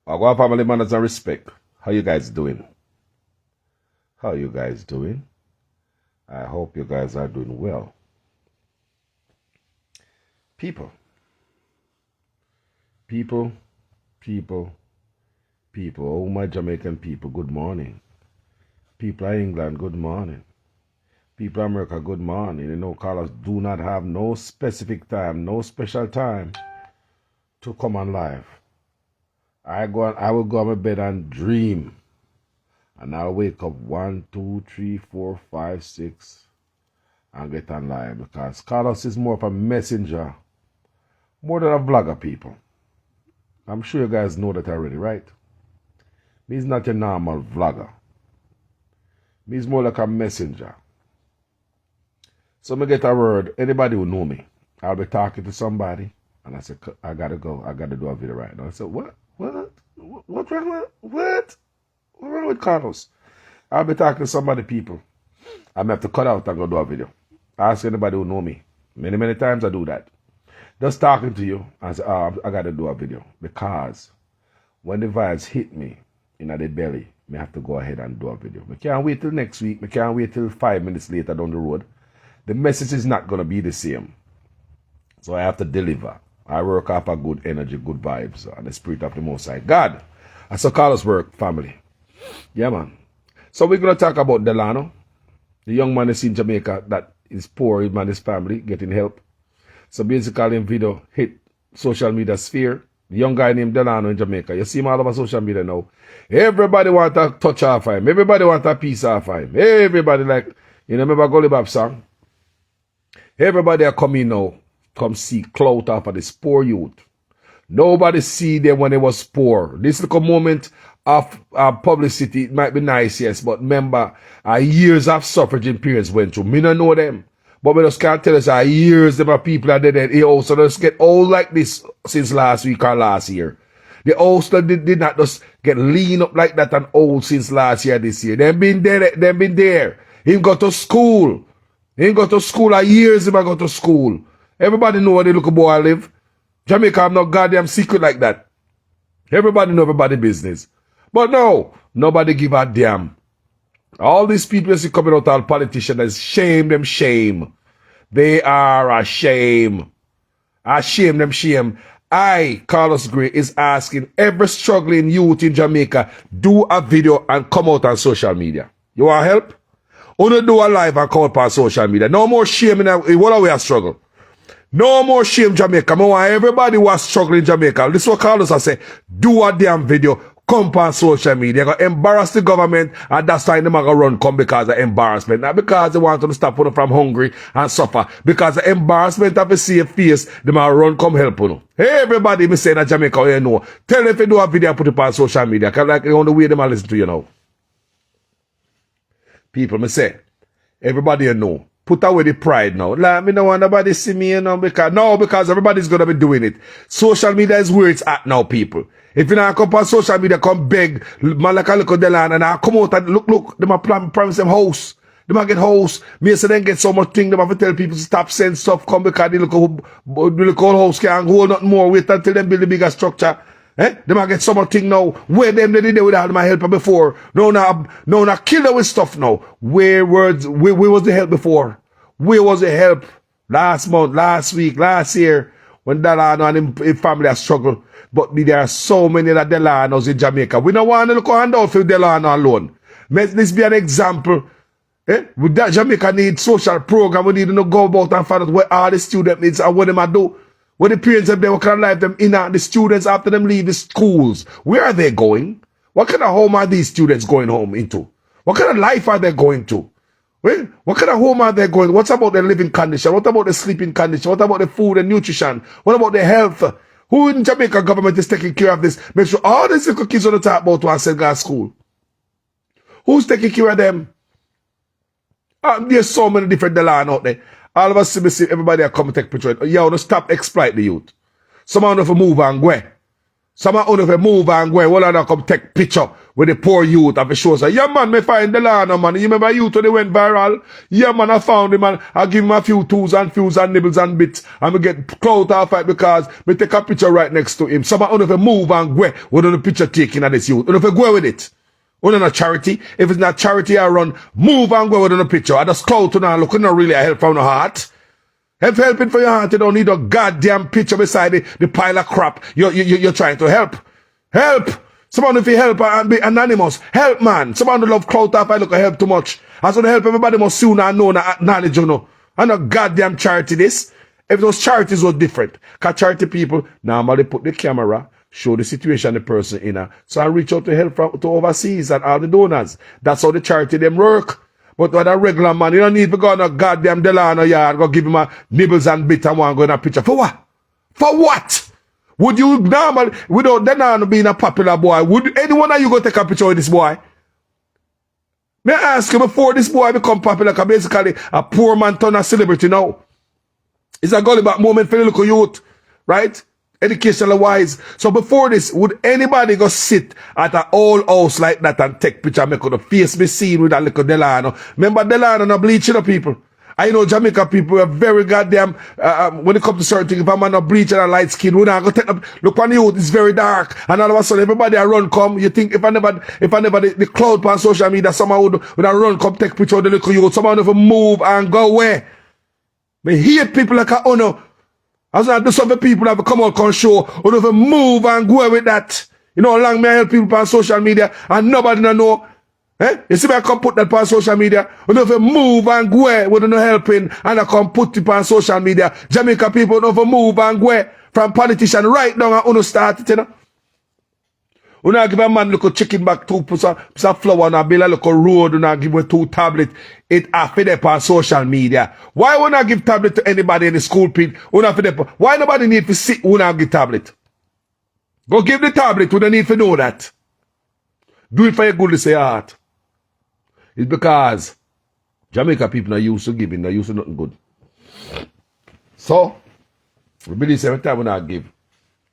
Our family manners and respect. How you guys doing? How you guys doing? I hope you guys are doing well. People, people, people, people. Oh, my Jamaican people, good morning. People of England, good morning. People of America, good morning. You know, Carlos do not have no specific time, no special time to come on live. I will go on my bed and dream. And I'll wake up 1, 2, 3, 4, 5, 6 and get on live because Carlos is more of a messenger, more than a vlogger, people. I'm sure you guys know that already, right? He's not a normal vlogger. He's more like a messenger. So me get a word, anybody who know me, I'll be talking to somebody and I say, I gotta go, I gotta do a video right now. I said, what? What's wrong with, what? What's wrong with Carlos? I'll be talking to somebody, people. I'm have to cut out and go do a video. Ask anybody who know me. Many times I do that. Just talking to you, I say, I gotta do a video. Because when the vibes hit me in the belly, I have to go ahead and do a video. I can't wait till next week. I can't wait till 5 minutes later down the road. The message is not gonna be the same. So I have to deliver. I work off a good energy, good vibes, and the spirit of the Most High God. That's how Carlos work, family. Yeah, man. So we're going to talk about Delano, the young man is in Jamaica that is poor, him and his family, getting help. So basically, in video hit social media sphere. The young guy named Delano in Jamaica. You see him all over social media now. Everybody want a touch off him. Everybody want a piece off him. Everybody like, you know, remember Gully Bop song? Everybody are coming now. Come see clout off of this poor youth. Nobody see them when they was poor. This little moment of publicity, it might be nice, yes, but remember, years of suffraging parents went through. Me don't know them. But we just can't tell us years them are people that did it. Also, just get old like this since last week or last year. The also did not just get lean up like that and old since last year, this year. Them been there. Him go to school. Him go to school years him go to school. Everybody know where the little boy live. Jamaica have no goddamn secret like that. Everybody know everybody business. But no, nobody give a damn. All these people see coming out, all politicians, shame. They are ashamed. Shame. I, Carlos Gray, is asking every struggling youth in Jamaica, do a video and come out on social media. You want help? Only do a live and come out on social media. No more shame in what we are struggle. No more shame, Jamaica. I want everybody who is struggling in Jamaica. This is what Carlos has said. Do a damn video. Come on social media. They're going to embarrass the government, and that's why they're going to run come because of embarrassment. Not because they want to stop them from hungry and suffer. Because the embarrassment of a safe face, they're going to run come help you. Hey, everybody, me saying that Jamaica, you know. Tell them if you do a video and put it on social media. Because like the only way they might listen to you now. People, me say, everybody you know. Put away the pride now. Like, me don't want nobody see me, you know, because everybody's going to be doing it. Social media is where it's at now, people. If you not come on social media, come beg, man like a little Delano, and I come out and look, they might promise them house. They might get house. Me say then get so much thing, they might tell people to stop saying stuff, come because the little house can't hold nothing more. Wait until them build a bigger structure. They might get some more thing now. Where them they did it without my help before. No, kill them with stuff now. Where was the help before? Where was the help last month, last week, last year when Delano and his family have struggled? But there are so many that Delanos in Jamaica. We don't want to look handout for Delano alone. Let this be an example. With that, Jamaica needs social program. We need to go about and find out where all the students needs and what they might do. What the parents have there, what kind of life them in and the students after them leave the schools. Where are they going? What kind of home are these students going home into? What kind of life are they going to? What kind of home are they going? What about their living condition? What about the sleeping condition? What about the food and nutrition? What about the health? Who in Jamaica government is taking care of this? Make sure all these little kids on the top about to send to school. Who's taking care of them? There's so many different Delano out there. All of us see everybody are come take picture. Yo, no stop exploit the youth. Some of them move and go. Some of you move and go, one of them come take picture with the poor youth of the show. Say, yeah, man, me find Delano, man. You remember youth when they went viral? Yeah, man, I found him, man. I give him a few tools and fuse and nibbles and bits. And we get clout off it because we take a picture right next to him. Some of you move and go with the picture taking of this youth. You know, go with it. We're not charity. If it's not charity, I run, move and go with the picture. I just clout to now look, not really a help from the heart. Helping for your heart, you don't need a goddamn picture beside the pile of crap you're trying to help. Help! Someone if you help and be anonymous. Help, man. Someone who love clout off, I look at help too much. I want to help everybody more soon and know and acknowledge, you know. And a goddamn charity this. If those charities were different. Because charity people normally put the camera, show the situation the person in. So I reach out to help to overseas and all the donors. That's how the charity them work. But with a regular man, you don't need to go on a goddamn Delano yard, go give him a nibbles and bit and one go in a picture. For what? For what? Would you normally, without Delano being a popular boy, would anyone of you go take a picture with this boy? May I ask you, before this boy become popular, because basically a poor man turn a celebrity now. It's a gully back moment for the little youth, right? Educational wise. So before this, would anybody go sit at an old house like that and take picture and make the face be seen with that little Delano? Remember Delano not bleaching the people. I know Jamaica people are very goddamn, when it comes to certain things, if a man not bleach and a light skin, we not go take up, look on the youth, it's very dark. And all of a sudden, everybody a run come, you think if I never the cloud on social media, someone would a run come take picture of the little youth, someone would move and go away. They hate people like a honor. As I do some people have come out and show, or if move and go with that. You know how long me I help people on social media and nobody no know. Eh? You see me I come put that on social media, or if move and go with no helping and I come put it on social media. Jamaica people don't move and go from politician right down and uno start it, you know. We not give a man look a chicken back 2 piece of flour and a bill a look a road and not give a 2 tablet. It after them on social media. Why would not give tablet to anybody in the school pit? Why nobody need to sit who not give tablet? Go give the tablet, we don't need to know that. Do it for your goodness of your heart. It's because Jamaica people are used to giving, they're used to nothing good. So, we believe every time we not give,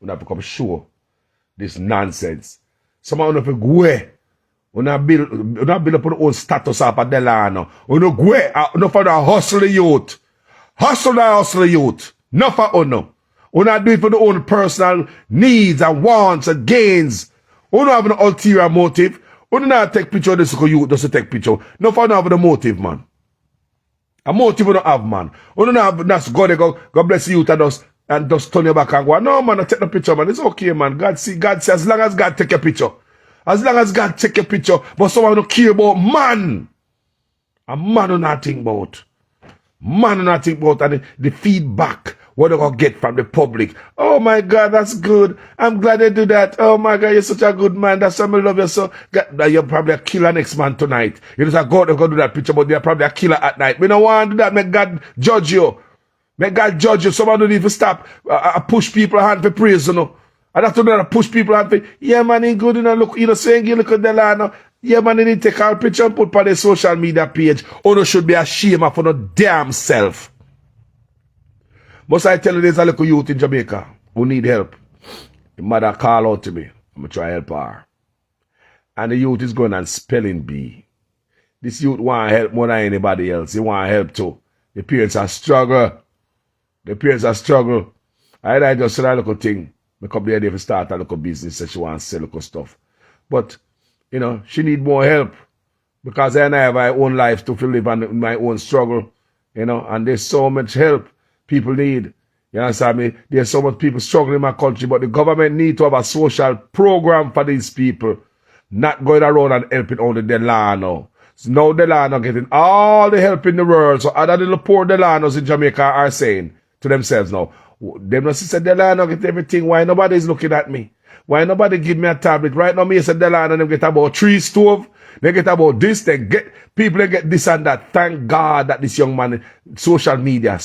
we not become sure. This nonsense. Someone who go we not build up on own status up at Delano. We no go no for the hustle the youth. Hustle the youth. No for no. We not do it for the own personal needs and wants and gains. We don't have an ulterior motive. We do not take picture of this youth just to take picture. No for no have the motive, man. A motive we don't have, man. We don't have that's God bless the youth and just turn your back and go, no man, I take the picture, man. It's okay, man. God see, as long as God take your picture. As long as God take your picture. But someone don't care about man. A man do not think about. Man do not think about and the feedback what they gonna get from the public. Oh my God, that's good. I'm glad they do that. Oh my God, you're such a good man. That's somebody love you so. You're probably a killer next man tonight. You just go to do that picture, but you're probably a killer at night. We don't want to do that. Make God judge you. May God judge you. Someone don't need to stop push people hand for praise, you know. I have to do that, push people hand for, yeah man, ain't good, you know, look, you know, saying you look at Delano. Yeah man, they need to take our picture and put on their social media page. Or you should be ashamed of no damn self. Must I tell you there's a little youth in Jamaica who need help. The mother call out to me. I'm going to try to help her. And the youth is going on spelling bee. This youth want help more than anybody else. He want help too. The parents are struggle. The parents are struggle. I just said a little thing. I come there to start a little business and she wants to sell little stuff. But, you know, she need more help. Because I have my own life to live and my own struggle. You know, and there's so much help people need. You understand me? There's so much people struggling in my country, but the government need to have a social program for these people. Not going around and helping only Delano. So now Delano getting all the help in the world. So other little poor Delanos in Jamaica are saying to themselves now, them not say Delano get everything. Why nobody is looking at me? Why nobody give me a tablet? Right now me say Delano them get about 3 stove. They get about this, they get this and that. Thank God that this young man, social media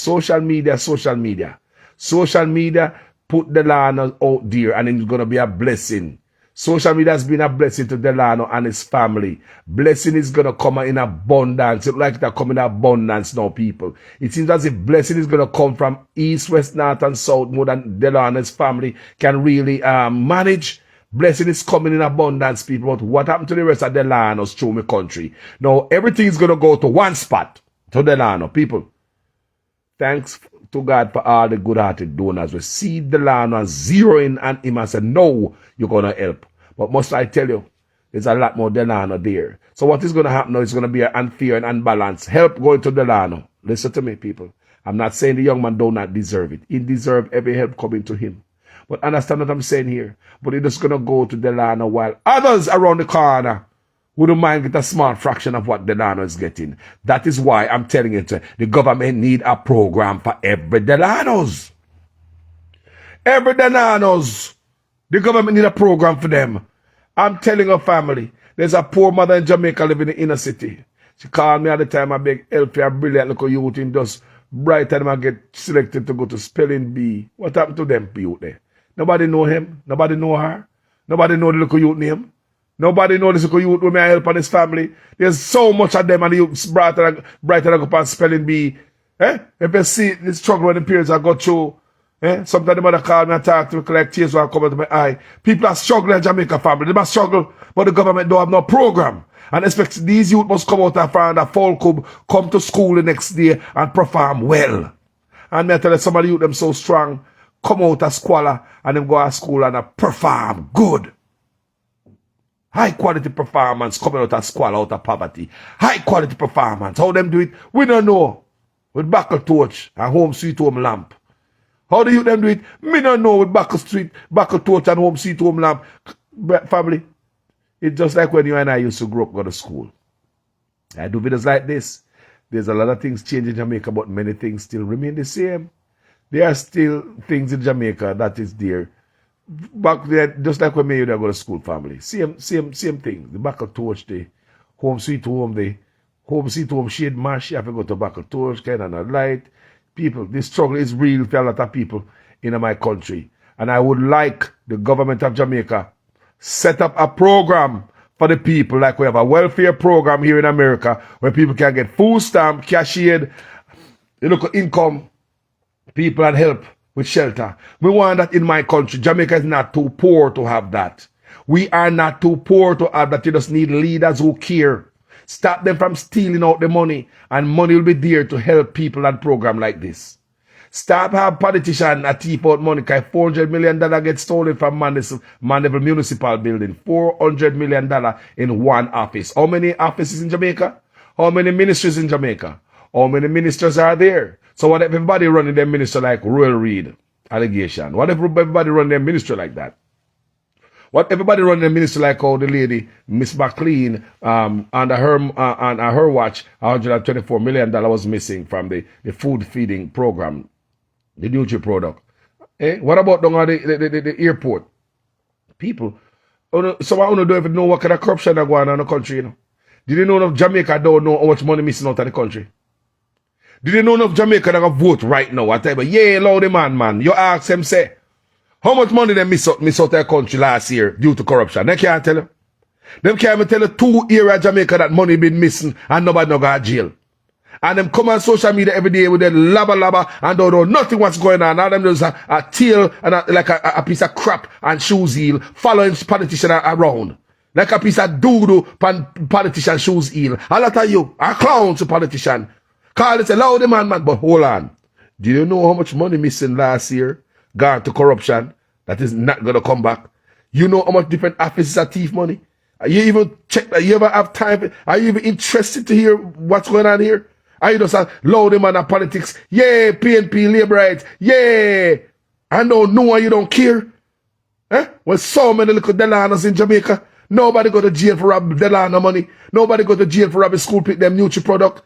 put Delano out there and it's gonna be a blessing. Social media has been a blessing to Delano and his family. Blessing is going to come in abundance. It looks like it's coming in abundance now, people. It seems as if blessing is going to come from east, west, north, and south more than Delano and his family can really manage. Blessing is coming in abundance, people. But what happened to the rest of Delano's through my country? Now, everything is going to go to one spot, to Delano, people. Thanks to God for all the good-hearted donors. We see Delano and zero in and him and say, no, you're going to help. But must I tell you, there's a lot more Delano there. So what is going to happen now is going to be unfair and unbalanced. Help going to Delano. Listen to me, people. I'm not saying the young man do not deserve it. He deserves every help coming to him. But understand what I'm saying here. But it's just going to go to Delano while others around the corner wouldn't mind get a small fraction of what Delano is getting. That is why I'm telling you, the government need a program for every Delanos. Every Delanos. The government need a program for them. I'm telling her family, there's a poor mother in Jamaica living in the inner city. She called me all the time. I beg help for a brilliant little youth in just bright time I get selected to go to spelling bee. What happened to them youth there? Nobody know him. Nobody know her. Nobody know the little youth name. Nobody know this little youth with me help on his family. There's so much of them and the youths brighter and go on spelling bee. If you see the struggle when the parents I go through, sometimes the mother call me and talk to me, collect tears while come to my eye. People are struggling in Jamaica family. They must struggle, but the government don't have no program. And expect these youth must come out and find a fall club, come to school the next day and perform well. And me tell you, some of the youth them so strong, come out of squalor and them go to school and perform good. High quality performance coming out of squalor, out of poverty. High quality performance. How them do it? We don't know. With buckle torch and home sweet home lamp. How do you them do it? Me don't know with buckle torch and home sweet home lamp. Family, it's just like when you and I used to grow up, go to school. I do videos like this. There's a lot of things changing in Jamaica, but many things still remain the same. There are still things in Jamaica that is there. Back there, just like when me and I go to school, family. Same thing. The buckle torch, the home sweet home, the home sweet home shade mash. You have to go to buckle torch, kind of not light. People, this struggle is real for a lot of people in my country. And I would like the government of Jamaica set up a program for the people, like we have a welfare program here in America where people can get food stamp, cashiered, local income, people and help with shelter. We want that in my country. Jamaica is not too poor to have that. We are not too poor to have that. You just need leaders who care. Stop them from stealing out the money, and money will be there to help people and program like this. Stop have politicians a thief out money because $400 million gets stolen from Mandeville Municipal Building. $400 million in one office. How many offices in Jamaica? How many ministries in Jamaica? How many ministers are there? So what if everybody running their ministry like Royal Reid allegation? What if everybody running their ministry like that? What everybody running their ministry like how the lady, Miss McLean, under her watch, $124 million was missing from the food feeding program, the Nutri product. What about down at the airport? People, someone don't even know what kind of corruption that going on in the country, you know. Did you know if Jamaica don't know how much money missing out of the country? Did you know enough Jamaica that can vote right now? I tell you, yeah, Lord, man. You ask them, say, how much money they miss out their country last year due to corruption? They can't tell you. Them can't even tell you 2 areas of Jamaica that money been missing and nobody no go to jail. And them come on social media every day with their laba and don't know nothing what's going on. Now them there's a tail and like a piece of crap and shoes heel following politician around. Like a piece of doo-doo politician shoes heel. A lot of you are clowns to politician. Call it a loud man, but hold on. Do you know how much money missing last year gone to corruption that is not going to come back? You know how much different offices are thief money? Are you even check that? You ever have time? Are you even interested to hear what's going on here? Are you just a loud man of politics? Yeah, PNP, labor rights. Yeah. I don't know why you don't care. When so many little Delanos in Jamaica, nobody go to jail for robbing Delano money. Nobody go to jail for robbing school pick them Nutri product.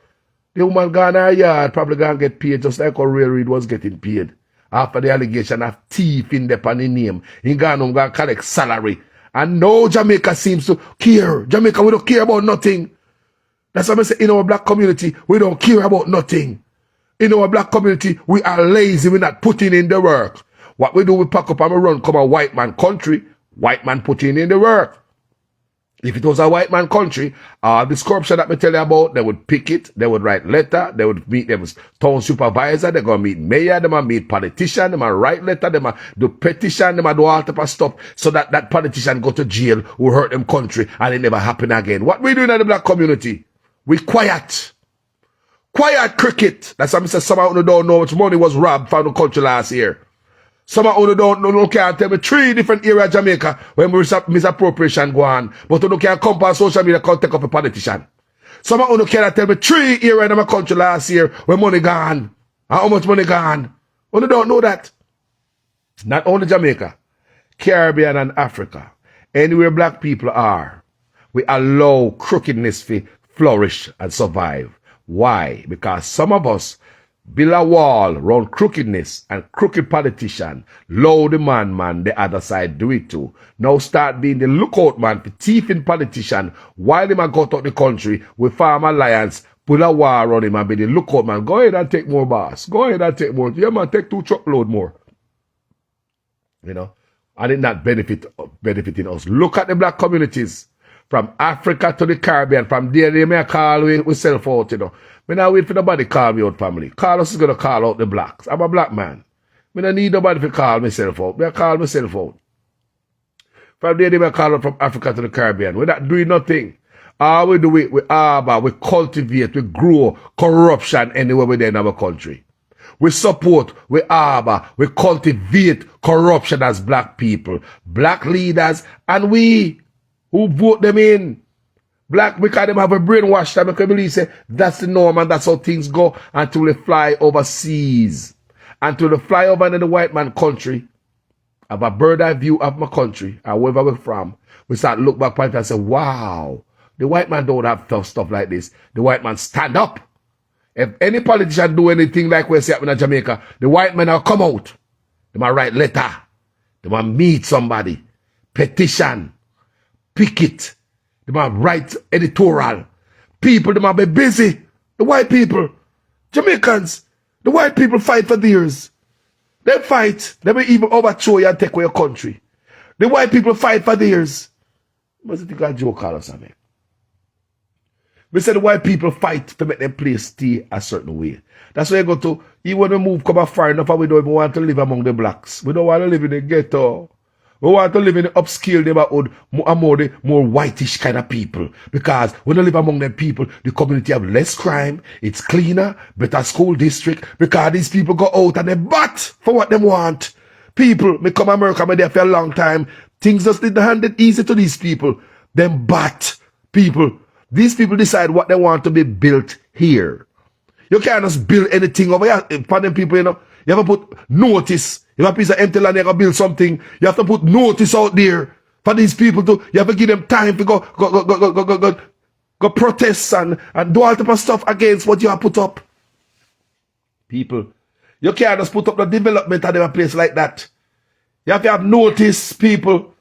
The woman gone her yard probably gonna get paid just like how Royal Reid was getting paid. After the allegation of thief in the name. He gonna collect salary. And no Jamaica seems to care. Jamaica, we don't care about nothing. That's why I say in our black community, we don't care about nothing. In our black community, we are lazy. We're not putting in the work. What we do, we pack up and we run come a white man country. White man put in the work. If it was a white man country, this corruption that me tell you about, they would pick it, they would write letter, they would meet them town supervisor, they're going to meet mayor, they might meet politician, they might write letter, they might do petition, they might do all type of stuff so that that politician go to jail who hurt them country and it never happen again. What we doing in the black community? We quiet. Quiet cricket. That's why I said some of you don't know how much money was robbed from the country last year. Some of you don't know, can't tell me 3 different areas of Jamaica when misappropriation go on. But you can't come on social media and take up a politician. Some of you can't tell me 3 areas in my country last year where money gone. And how much money gone. You don't know that. Not only Jamaica, Caribbean and Africa. Anywhere black people are, we allow crookedness to flourish and survive. Why? Because some of us build a wall around crookedness and crooked politician. Low the man, the other side do it too. Now start being the lookout man for thieving politician while they man go out the country with Farm Alliance, put a war on him and be the lookout man. Go ahead and take more boss. Go ahead and take more. Yeah man, take 2 truckload more. You know, and it not benefiting us. Look at the black communities from Africa to the Caribbean. From there they may call we self out, you know. Me not wait for nobody call me out, family. Carlos is going to call out the blacks. I'm a black man. Me not need nobody to call myself out. Me call myself out. From there, they may call out from Africa to the Caribbean. We're not doing nothing. All we do it, we harbor, we cultivate, we grow corruption anywhere within our country. We support, we harbor, we cultivate corruption as black people, black leaders, and we who vote them in. Black, because them have a brainwash them, because believe say that's the norm and that's how things go until they fly overseas. Until they fly over into the white man country, have a bird eye view of my country, and wherever we're from, we start look back at it and say, wow, the white man don't have tough stuff like this. The white man stand up. If any politician do anything like we see happening in Jamaica, the white man will come out. They might write letter. They might meet somebody. Petition. Picket. They might write editorial. People, they might be busy. The white people, Jamaicans, the white people fight for theirs. They fight. They may even overthrow you and take away your country. The white people fight for theirs. What's it think of Joe Carlos, I mean? We say the white people fight to make them place stay a certain way. That's why you go to, even when we move come far enough and we don't even want to live among the blacks. We don't want to live in the ghetto. We want to live in the upscale neighborhood, more whitish kind of people. Because when you live among them people, the community have less crime, it's cleaner, better school district, because these people go out and they bat for what they want. People, me come America, me there for a long time, things just didn't hand it easy to these people. Them bat people. These people decide what they want to be built here. You can't just build anything over here for them people, you know. You have to put notice. If a piece of empty land, you have to build something. You have to put notice out there for these people to. You have to give them time to go protest and do all type of stuff against what you have put up. People, you can't just put up the development at a place like that. You have to have notice, people.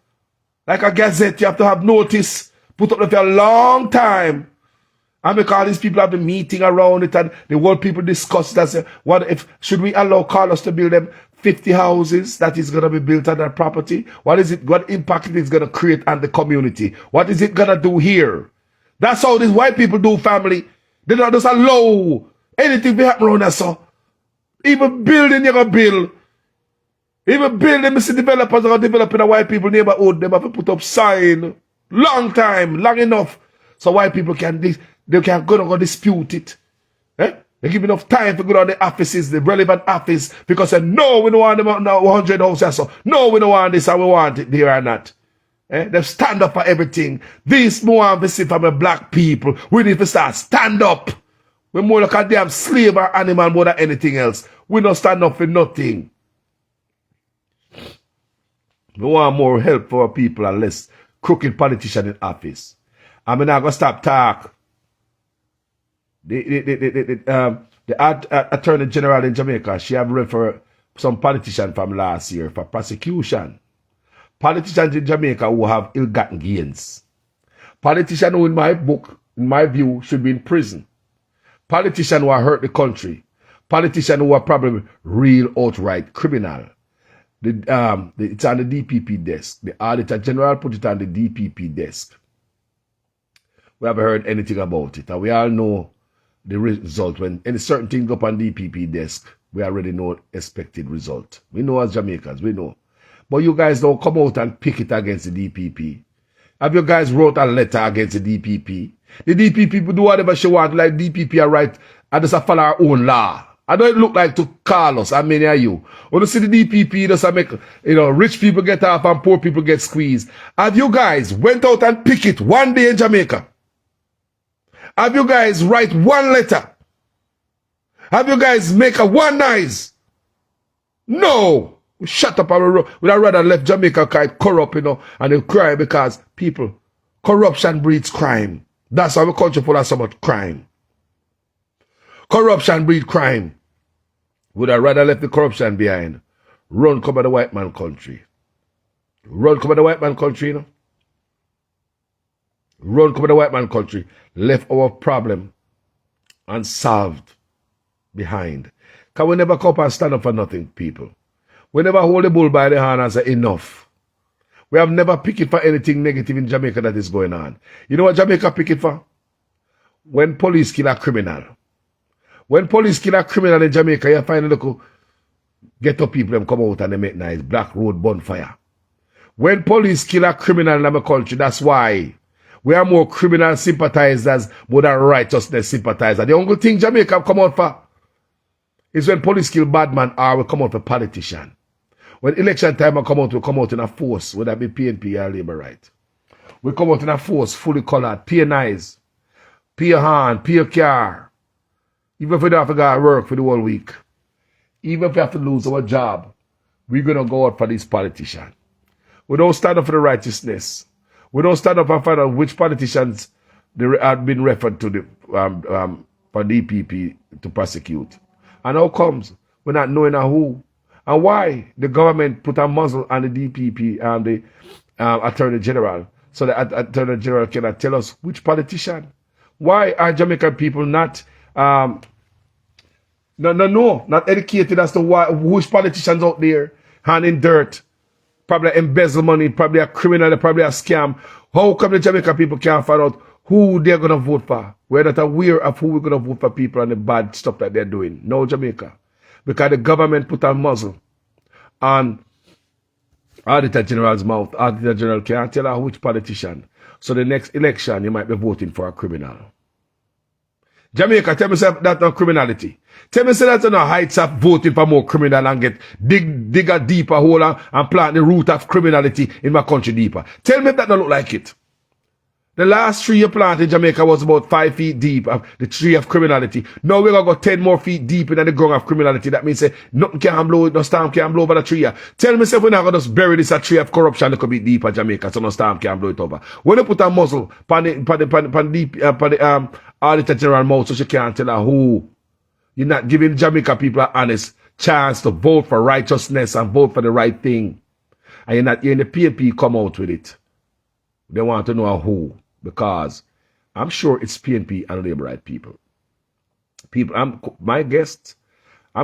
Like a gazette, you have to have notice. Put up there for a long time. And because these people have the meeting around it and the world people discuss it and say, what if, should we allow Carlos to build them 50 houses that is going to be built on that property? What impact it is going to create on the community? What is it going to do here? That's how these white people do, family. They don't just allow anything to happen around us. So. Even building, you're going to build. Even building, you see developers are going to develop in a white people neighborhood. They have to put up sign. Long time, long enough. So white people can go dispute it. Eh? They give enough time to go to the offices, the relevant office, because they know we don't want them 100 houses. So no, we don't want this and we want it there or not. Eh? They stand up for everything. This more want to see from the black people. We need to start stand up. We're more like a damn slave or animal more than anything else. We don't stand up for nothing. We want more help for our people and less crooked politician in office. I'm not going to stop talk. The Attorney General in Jamaica, she have referred some politician from last year for prosecution. Politicians in Jamaica who have ill-gotten gains. Politicians who, in my book, in my view, should be in prison. Politicians who have hurt the country. Politicians who are probably real outright criminal. It's on the DPP desk. The Auditor General put it on the DPP desk. We haven't heard anything about it. And we all know the result. When any certain thing go up on DPP desk, we already know expected result. We know as Jamaicans, we know. But you guys don't come out and pick it against the DPP. Have you guys wrote a letter against the DPP? The DPP do whatever she want, like DPP are right, and just follow our own law. I don't look like to Carlos and many of you. When you see the DPP, just make, rich people get off and poor people get squeezed. Have you guys went out and pick it one day in Jamaica? Have you guys write one letter? Have you guys make a one noise? No. We shut up and we'd rather left Jamaica quite corrupt, and they cry because people, corruption breeds crime. That's why our country full of so much crime. Corruption breeds crime. Would I rather left the corruption behind? Run come the white man country. Run come the white man country, Run come the white man country. Left our problem unsolved behind. Can we never come up and stand up for nothing, people? We never hold the bull by the hand and say enough. We have never picked it for anything negative in Jamaica that is going on. You know what Jamaica pick it for? When police kill a criminal. When police kill a criminal in Jamaica, you find a local ghetto people them come out and they make nice black road bonfire. When police kill a criminal in our country, that's why we are more criminal sympathizers more than righteousness sympathizers. The only thing Jamaica come out for is when police kill bad man or we come out for politician. When election time we come out in a force, whether it be PNP or Labour Right. We come out in a force, fully colored, pay nice, pay your hand, pay your car. Even if we don't have to go to work for the whole week. Even if we have to lose our job, we're going to go out for this politician. We don't stand up for the righteousness. We don't stand up and find out which politicians have been referred to the for DPP to prosecute. And how comes we're not knowing who and why the government put a muzzle on the DPP and the Attorney General so the Attorney General cannot tell us which politician. Why are Jamaican people not not educated as to which politicians out there handing dirt, probably embezzle money, probably a criminal, probably a scam? How come the Jamaican people can't find out who they're going to vote for? We're not aware of who we're going to vote for people and the bad stuff that they're doing. No, Jamaica. Because the government put a muzzle on Auditor General's mouth. Auditor General can't tell her which politician. So the next election, you might be voting for a criminal. Jamaica, tell me that's not criminality. Tell me that's not heights of voting for more criminal and dig a deeper hole and plant the root of criminality in my country deeper. Tell me if that don't look like it. The last tree you planted in Jamaica was about 5 feet deep of the tree of criminality. Now we're going to go 10 more feet deep in the ground of criminality. That means nothing can blow, no storm can blow over the tree. Tell me if we're not going to just bury this a tree of corruption that could be deep in Jamaica so no storm can blow it over. When you put a muzzle on the Auditor General mouth so she can't tell her who, you're not giving Jamaica people an honest chance to vote for righteousness and vote for the right thing. And you're not hearing the PNP come out with it. They want to know who. Because I'm sure it's PNP and Labour Right people. I'm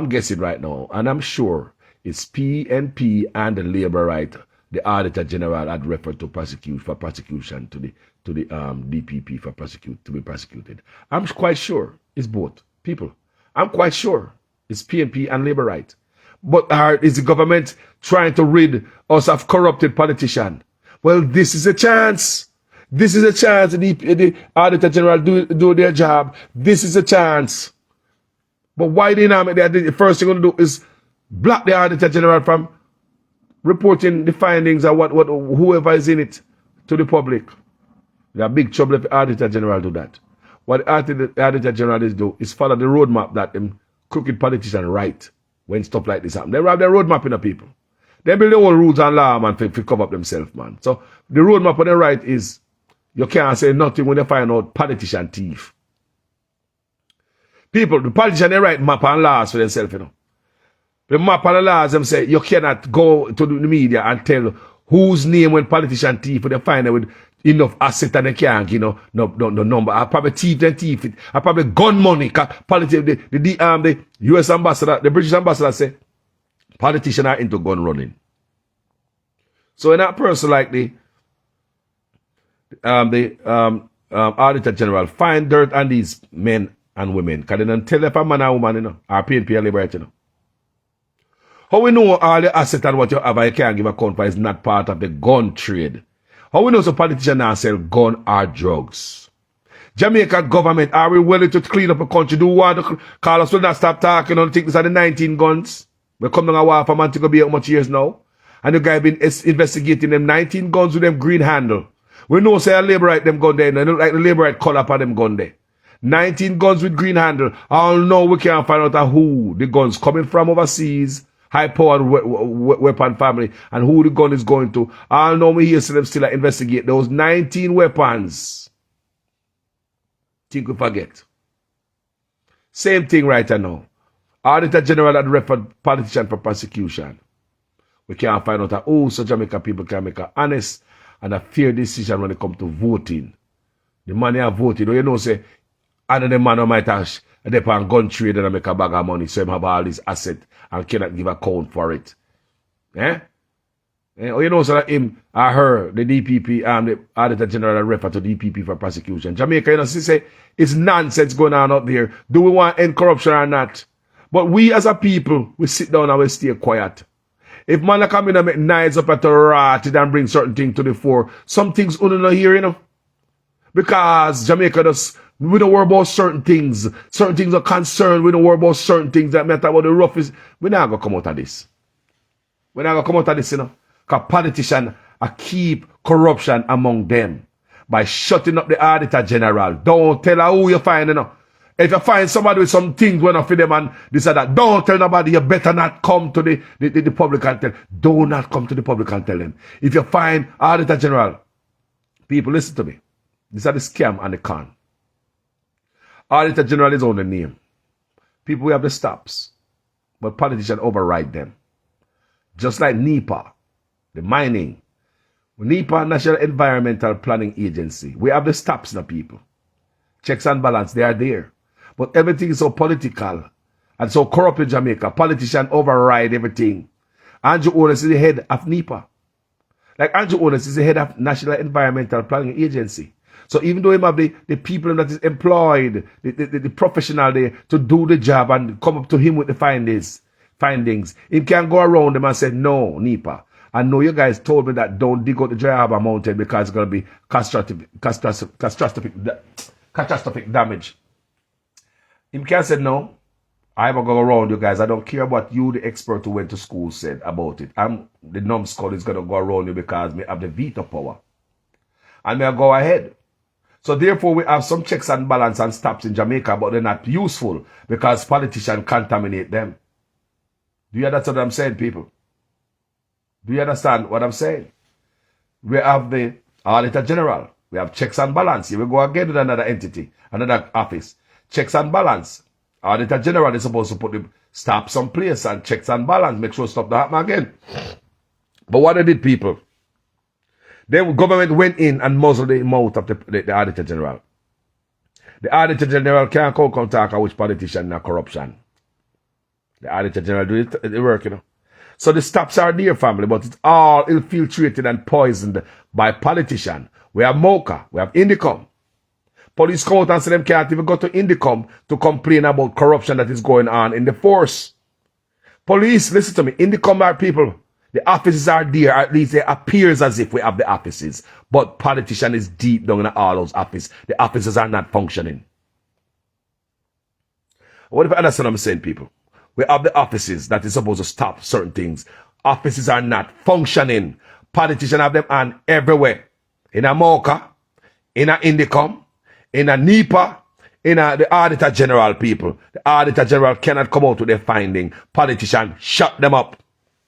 guessing right now, and I'm sure it's PNP and the Labour Right. The Auditor General had referred to prosecution to the DPP to be prosecuted. I'm quite sure it's both people. I'm quite sure it's PNP and Labour Right. But is the government trying to rid us of corrupted politicians? Well, this is a chance. This is a chance the Auditor General do their job. This is a chance. But why they not make that? The first thing they're going to do is block the Auditor General from reporting the findings of whoever is in it to the public. They're big trouble if the Auditor General do that. What the Auditor General is follow the roadmap that them crooked politicians write when stuff like this happen. They have their roadmap in the people. They build their own rules and law, man, to cover up themselves, man. So the roadmap on the right is you can't say nothing when you find out politician thief. People, the politician, they write map and laws for themselves, The map and the laws, them say you cannot go to the media and tell whose name when politician thief, when they find out with enough asset and they can't, no number. I probably thief it. I probably gun money. The US ambassador, the British ambassador say, politicians are into gun running. So in that person like the Auditor General find dirt on these men and women, because they don't tell if a man or woman, or pay labor right, How we know all the asset and what you have and you can't give account for is not part of the gun trade? How we know some politicians now sell gun or drugs? Jamaica government, are we willing to clean up a country? Do what Carlos will not stop talking on think these are the 19 guns? We come down a while for Montego Bay how much years now? And the guy been investigating them 19 guns with them green handle. We know say a labor right them gun there, and they look like the labor right color for them gun there. 19 guns with green handle. All know we can't find out who the guns coming from overseas, high-powered weapon family, and who the gun is going to. All know we hear them still investigate those 19 weapons. Think we forget. Same thing right now. Auditor General had referred politician for prosecution. We can't find out who so Jamaica people can make an honest and a fair decision when it comes to voting. The money are voted. You know, say, another man who might have a gun trade and make a bag of money, so him have all these assets and cannot give account for it. Eh? You know, so that him or her, the DPP, the Auditor General refer to DPP for prosecution. Jamaica, you know, she say, it's nonsense going on out there. Do we want to end corruption or not? But we as a people, we sit down and we stay quiet. If man come in and make knives up at the rat and bring certain things to the fore, some things we don't hear, you know. Because Jamaica does, we don't worry about certain things. Certain things are concerned. We don't worry about certain things that matter about the roughest. We're not going to come out of this. We're not going to come out of this, you know. Because politicians keep corruption among them by shutting up the Auditor General. Don't tell her who you find, you know. If you find somebody with some things when I feed them and this and that, don't tell nobody. You better not come to the public and tell. Do not come to the public and tell them. If you find Auditor General, people listen to me. These are the scam and the con. Auditor General is on the name. People will have the stops, but politicians override them. Just like NEPA, the mining. NEPA, National Environmental Planning Agency. We have the stops now, people. Checks and balance, they are there. But everything is so political and so corrupt in Jamaica. Politicians override everything. Andrew Onis is the head of NEPA. Like Andrew Onis is the head of National Environmental Planning Agency. So even though him have the people that is employed, the professional there to do the job and come up to him with the findings, he can go around them and say, no, NEPA. I know you guys told me that don't dig out the Dry Harbor Mountain because it's going to be catastrophic damage. Him can say, no, I will go around you guys. I don't care what you, the expert who went to school, said about it. The numbskull is going to go around you because me have the veto power. And may I go ahead. So therefore, we have some checks and balance and stops in Jamaica, but they're not useful because politicians contaminate them. Do you understand what I'm saying, people? Do you understand what I'm saying? We have the Auditor General. We have checks and balance. Here we go again with another entity, another office. Checks and balance. Auditor General is supposed to put the stops on place and checks and balance, make sure stuff don't happen again. But what they did, people? The government went in and muzzled the mouth of the Auditor General. The Auditor General can't come talk about which politician and corruption. The Auditor General do the work, you know. So the stops are there, family, but it's all infiltrated and poisoned by politicians. We have Mocha, we have Indicom. Police come out and say them can't even go to Indicom to complain about corruption that is going on in the force. Police, listen to me, Indicom are people. The offices are there, at least it appears as if we have the offices. But politician is deep down in all those offices. The offices are not functioning. What if I understand what I'm saying, people? We have the offices that is supposed to stop certain things. Offices are not functioning. Politicians have them on everywhere. In a Mocha, in a Indicom, in a NEPA, in the Auditor General, people. The Auditor General cannot come out with their finding. Politicians shut them up.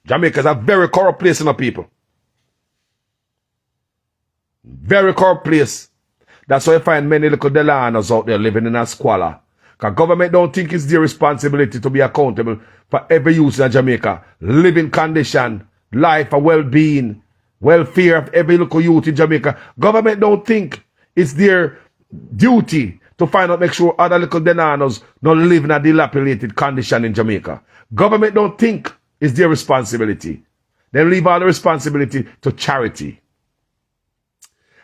Jamaica is a very corrupt place, you know, people. Very corrupt place. That's why you find many little Delanos out there living in a squalor. Because government don't think it's their responsibility to be accountable for every youth in Jamaica. Living condition, life, and well-being, welfare of every local youth in Jamaica. Government don't think it's their duty to find out, make sure other little Delanos don't live in a dilapidated condition in Jamaica. Government don't think it's their responsibility. They leave all the responsibility to charity.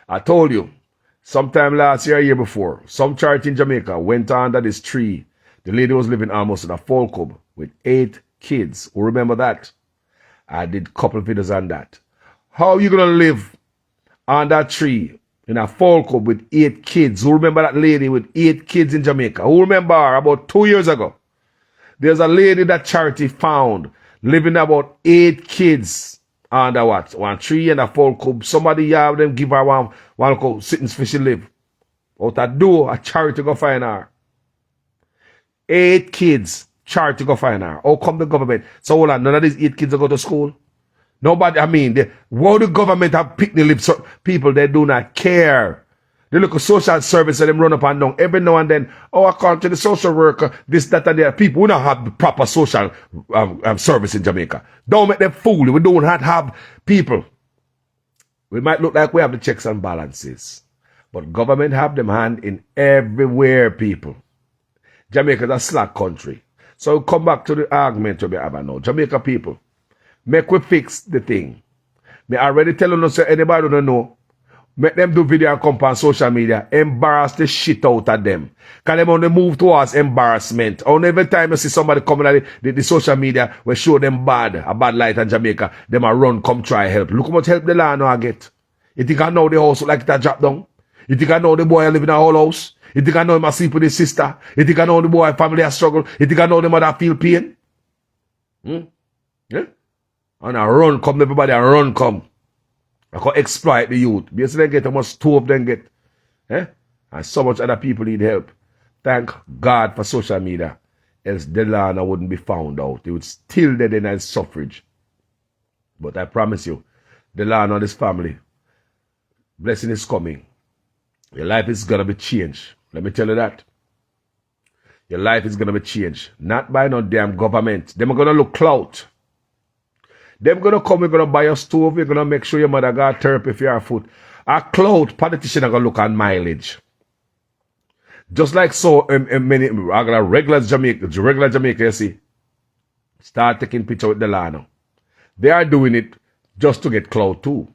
I told you, sometime last year, a year before, some charity in Jamaica went under this tree. The lady was living almost in a full cub with 8 kids. Who remember that? I did a couple of videos on that. How are you going to live on that tree in a full cub with 8 kids? Who remember that lady with 8 kids in Jamaica? Who remember her about 2 years ago? There's a lady that charity found living about 8 kids under what? One tree and a full cub. Somebody have them give her one cub sitting fish live. Out a door, a charity go find her. 8 kids, charity go find her. How come the government? So hold on, none of these 8 kids go to school? Nobody, I mean, what the government have picked the lips people, they do not care. They look at social service and them run up and down every now and then. Oh, according to the social worker, this, that, and there. People, we don't have the proper social service in Jamaica. Don't make them fool. We don't have people. We might look like we have the checks and balances, but government have them hand in everywhere, people. Jamaica is a slack country. So we come back to the argument we have now. Jamaica people, make we fix the thing. Me already telling us, anybody don't know, make them do video and come on social media, embarrass the shit out of them. Because them only move towards embarrassment. Only every time you see somebody coming at the social media, we show them a bad light in Jamaica, them a run, come try help. Look how much help Delano I get. You think I know the house like that drop down? You think I know the boy live in a whole house? You think I know him a sleep with his sister? You think I know the boy family has struggle? You think I know the mother feel pain? Yeah? And I run come, everybody a run come. I can exploit the youth. Because they get how much stove they get. And so much other people need help. Thank God for social media. Else Delano wouldn't be found out. He would still dead in his suffrage. But I promise you, Delano and his family, blessing is coming. Your life is going to be changed. Let me tell you that. Your life is going to be changed. Not by no damn government. They're going to look clout. They're going to come, we're going to buy a stove, we're going to make sure your mother got therapy for your food. A clout, politician are going to look on mileage. Just like so, many regular Jamaica, you see, start taking picture with Delano. They are doing it just to get clout too.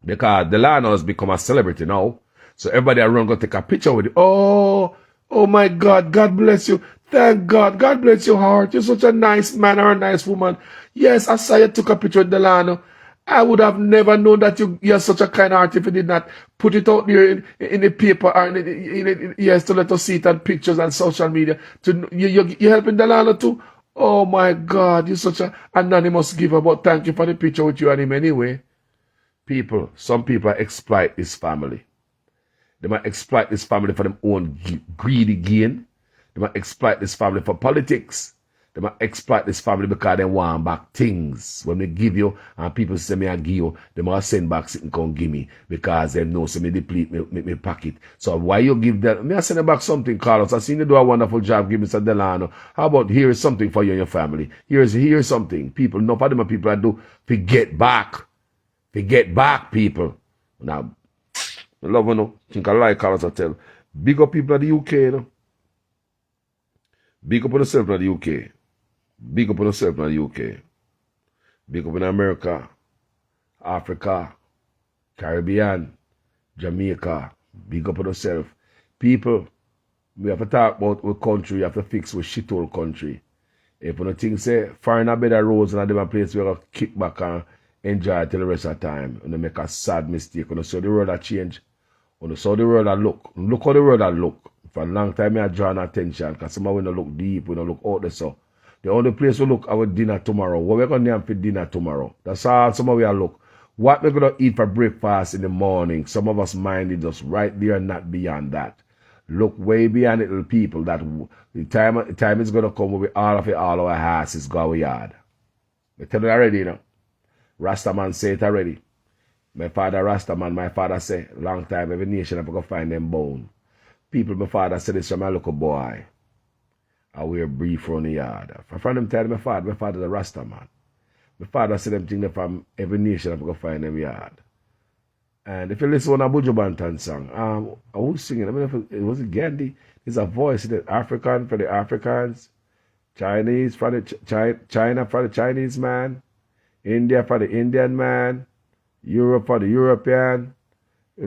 Because Delano has become a celebrity now. So everybody around going to take a picture with it. Oh my God, God bless you. Thank God. God bless your heart. You're such a nice man or a nice woman. Yes, I saw you took a picture with Delano. I would have never known that you're such a kind heart if you did not put it out there in the paper or yes, to let us see it on pictures and social media. You're helping Delano too? Oh my God, you're such an anonymous giver, but thank you for the picture with you and him anyway. People, some people exploit this family. They might exploit this family for their own greedy gain. They might exploit this family for politics. They might exploit this family because they want back things. When they give you and people say me I give you, they might send back something come give me because they know so me deplete me pocket. So why you give them? Me I send back something, Carlos. I seen you do a wonderful job, give Mr. Delano. How about here is something for you and your family? Here's something. People, enough of them are people that do forget back. Forget back, people. Now, I love you know. Think I like Carlos I tell. Big up people of the UK, you know. Big up on yourself in the UK. Big up on yourself in the UK. Big up in America, Africa, Caribbean, Jamaica. Big up on yourself. People, we have to talk about what country, we have to fix with shithole country. If you don't think, say, foreigner better roads and a different place, we have to kick back and enjoy till the rest of the time. And make a sad mistake. When you see the world that change, when you saw the world that look how the world that look. For a long time, I draw attention because somebody we don't look deep, we don't look out there. So the only place we look our dinner tomorrow. What we're going to have for dinner tomorrow. That's all some we are look. What we're going to eat for breakfast in the morning. Some of us mind is just right there and not beyond that. Look way beyond it, little people. That the time is going to come with all of it, all our asses go our yard. I tell you already, you know. Rastaman say it already. My father Rastaman, my father say, long time, every nation have to go find them bone. People, my father said this from my little boy. I wear brief from the yard. I find them tell my father's a Rasta man. My father said them things from every nation I go find them yard. And if you listen to a Buju Banton song, I was singing, I mean, it was Gandhi. It's a voice, that African for the Africans, Chinese for the China for the Chinese man, India for the Indian man. Europe for the European. You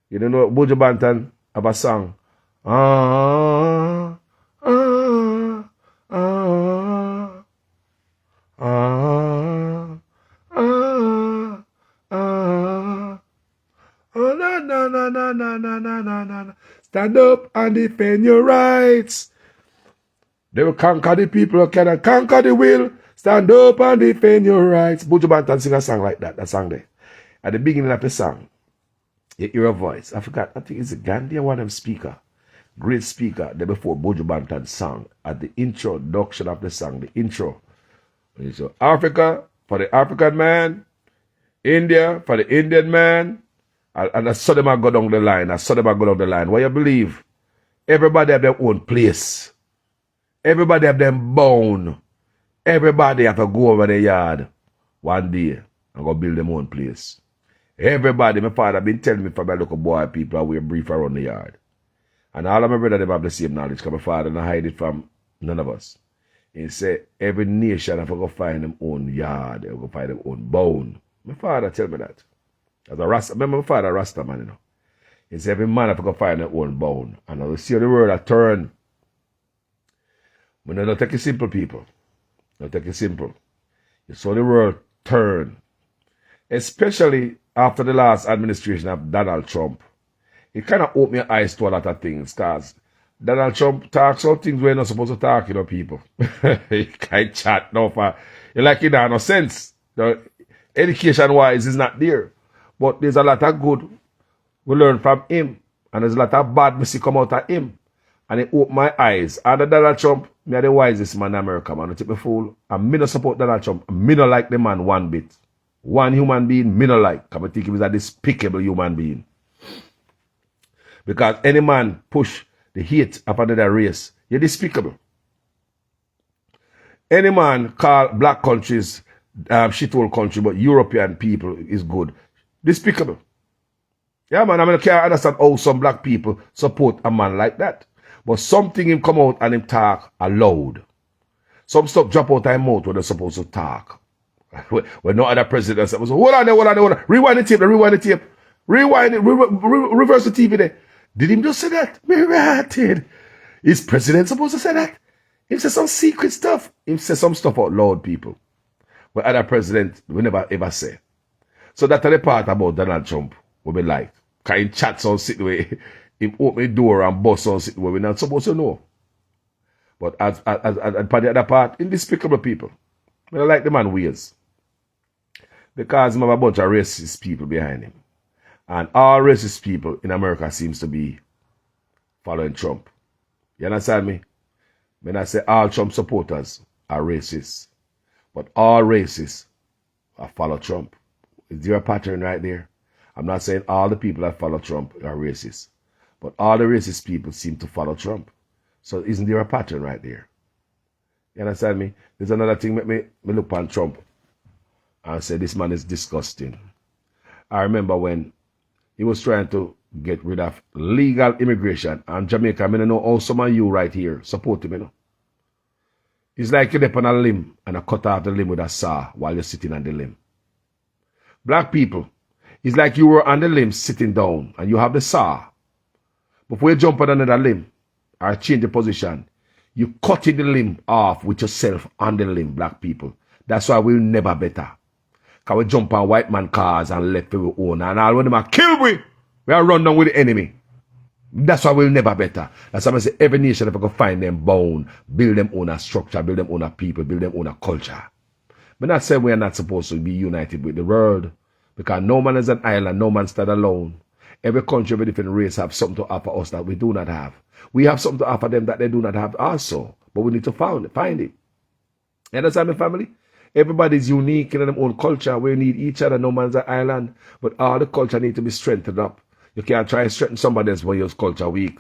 know Buju Banton have a song. Ah, ah, ah, ah, ah, ah. Oh, no, no, no, no, no, no, no, no, no. Stand up and defend your rights. They will conquer the people who cannot conquer the will. Stand up and defend your rights. Buju Banton sing a song like that song there. At the beginning of the song, you hear a voice. I forgot, I think it's a Gandhi or one of them speaker. Great speaker, there before Buju Banton song. At the introduction of the song, the intro. So Africa for the African man. India for the Indian man. And I saw them go down the line. What you believe? Everybody have their own place. Everybody have them bone. Everybody have to go over the yard one day and go build them own place. Everybody, my father been telling me from my little boy people I wear brief around the yard. And all of my brother them have the same knowledge because my father don't hide it from none of us. He said every nation have to go find them own yard, they go find them own bone. My father tell me that. As a Rasta, remember my father Rasta man, you know. He said every man have to go find their own bone. And I will see the world a turn. But don't take it simple, people. Don't take it simple. You saw the world turn. Especially after the last administration of Donald Trump. It kind of opened my eyes to a lot of things. Because Donald Trump talks all things we're not supposed to talk, you know, people. He can't chat no for. Like it has no sense. Education-wise, is not there. But there's a lot of good we learn from him. And there's a lot of bad we see come out of him. And it opened my eyes. Under Donald Trump, me are the wisest man in America, man. Don't take me fool. And me not support Donald Trump. And me not like the man one bit. One human being, me not like. Because I think he was a despicable human being. Because any man push the hate of another race, you're despicable. Any man call black countries shithole country, but European people is good. Despicable. Yeah, man, I mean, I can't understand how some black people support a man like that. But something him come out and him talk aloud. Some stuff drop out of him mouth when they're supposed to talk. When no other president said, hold on there. Rewind the tape. Rewind it, reverse the TV there. Did him just say that? Me ratted. Is president supposed to say that? He said some secret stuff. He said some stuff out loud, people. But other president we never ever say. So that's the part about Donald Trump we be like. Because he chats on sit way, he open the door and bust on sit where we're not supposed to know. But as for the other part, despicable people. I don't like the man ways. Because he have a bunch of racist people behind him. And all racist people in America seems to be following Trump. You understand me? When I say all Trump supporters are racist. But all racists follow Trump. Is there a pattern right there? I'm not saying all the people that follow Trump are racist. But all the racist people seem to follow Trump. So isn't there a pattern right there? You understand me? There's another thing make me look on Trump and say this man is disgusting. I remember when he was trying to get rid of legal immigration and Jamaica. I mean, I know how some of you right here support him, you know. It's like you're on a limb and I cut off the limb with a saw while you're sitting on the limb. Black people, it's like you were on the limb sitting down and you have the saw. Before you jump on another limb or change the position, you cutting the limb off with yourself on the limb, black people. That's why we'll never better. Because we jump on white man cars and left we own. And all when them are kill we are run down with the enemy. That's why we'll never better. That's why I say every nation if I go find them bone, build them own a structure, build them own a people, build them own a culture. But not saying we are not supposed to be united with the world. Because no man is an island, no man stand alone. Every country, every different race have something to offer us that we do not have. We have something to offer them that they do not have also. But we need to find it. You understand me, family? Everybody's unique in their own culture. We need each other. No man's an island. But all the culture need to be strengthened up. You can't try to strengthen somebody else when your culture weak.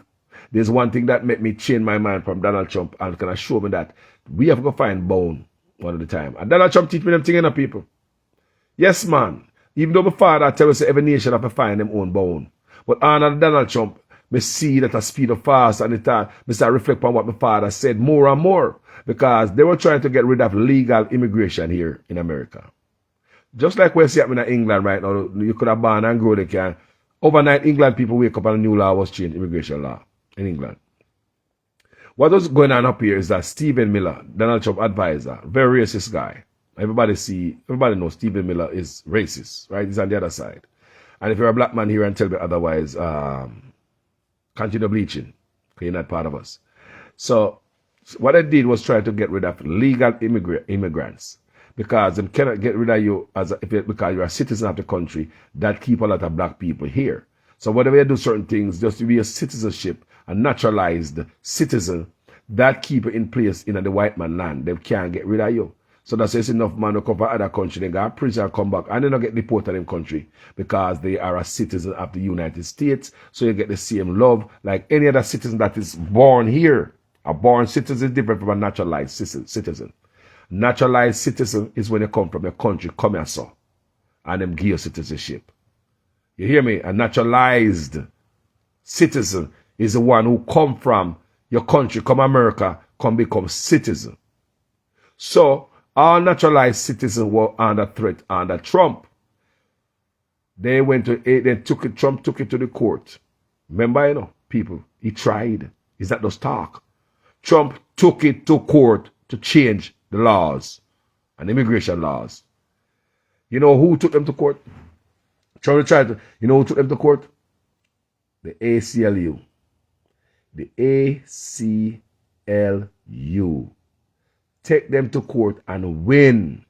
There's one thing that made me change my mind from Donald Trump and can show me that we have to find bone one at a time. And Donald Trump teach me them things in the people. Yes, man. Even though my father tell us every nation have to find them own bone. But under Donald Trump, me see that a speed of fast and it me start reflect on what my father said more and more. Because they were trying to get rid of legal immigration here in America. Just like we're seeing in England right now, you could have born and grow the can. Overnight, England people wake up and a new law was changed, immigration law in England. What was going on up here is that Stephen Miller, Donald Trump advisor, very racist guy. Everybody knows Stephen Miller is racist, right? He's on the other side. And if you're a black man here and tell me otherwise, continue bleaching, because you're not part of us. So what I did was try to get rid of legal immigrants, because they cannot get rid of you because you're a citizen of the country that keep a lot of black people here. So whenever you do certain things, just to be a citizenship, a naturalized citizen, that keep you in place in the white man land. They can't get rid of you. So that's it's enough man to come from other country, they go to prison and come back, and they don't get deported in country because they are a citizen of the United States. So you get the same love like any other citizen that is born here. A born citizen is different from a naturalized citizen. Naturalized citizen is when you come from your country, come here, so, and them give you citizenship. You hear me? A naturalized citizen is the one who come from your country, come America, come become citizen. So all naturalized citizens were under threat under Trump. Trump took it to the court. Remember, people, he tried. It's not just talk. Trump took it to court to change the laws and immigration laws. You know who took them to court? Trump tried to, you know who took them to court? The ACLU. The ACLU. Take them to court and win.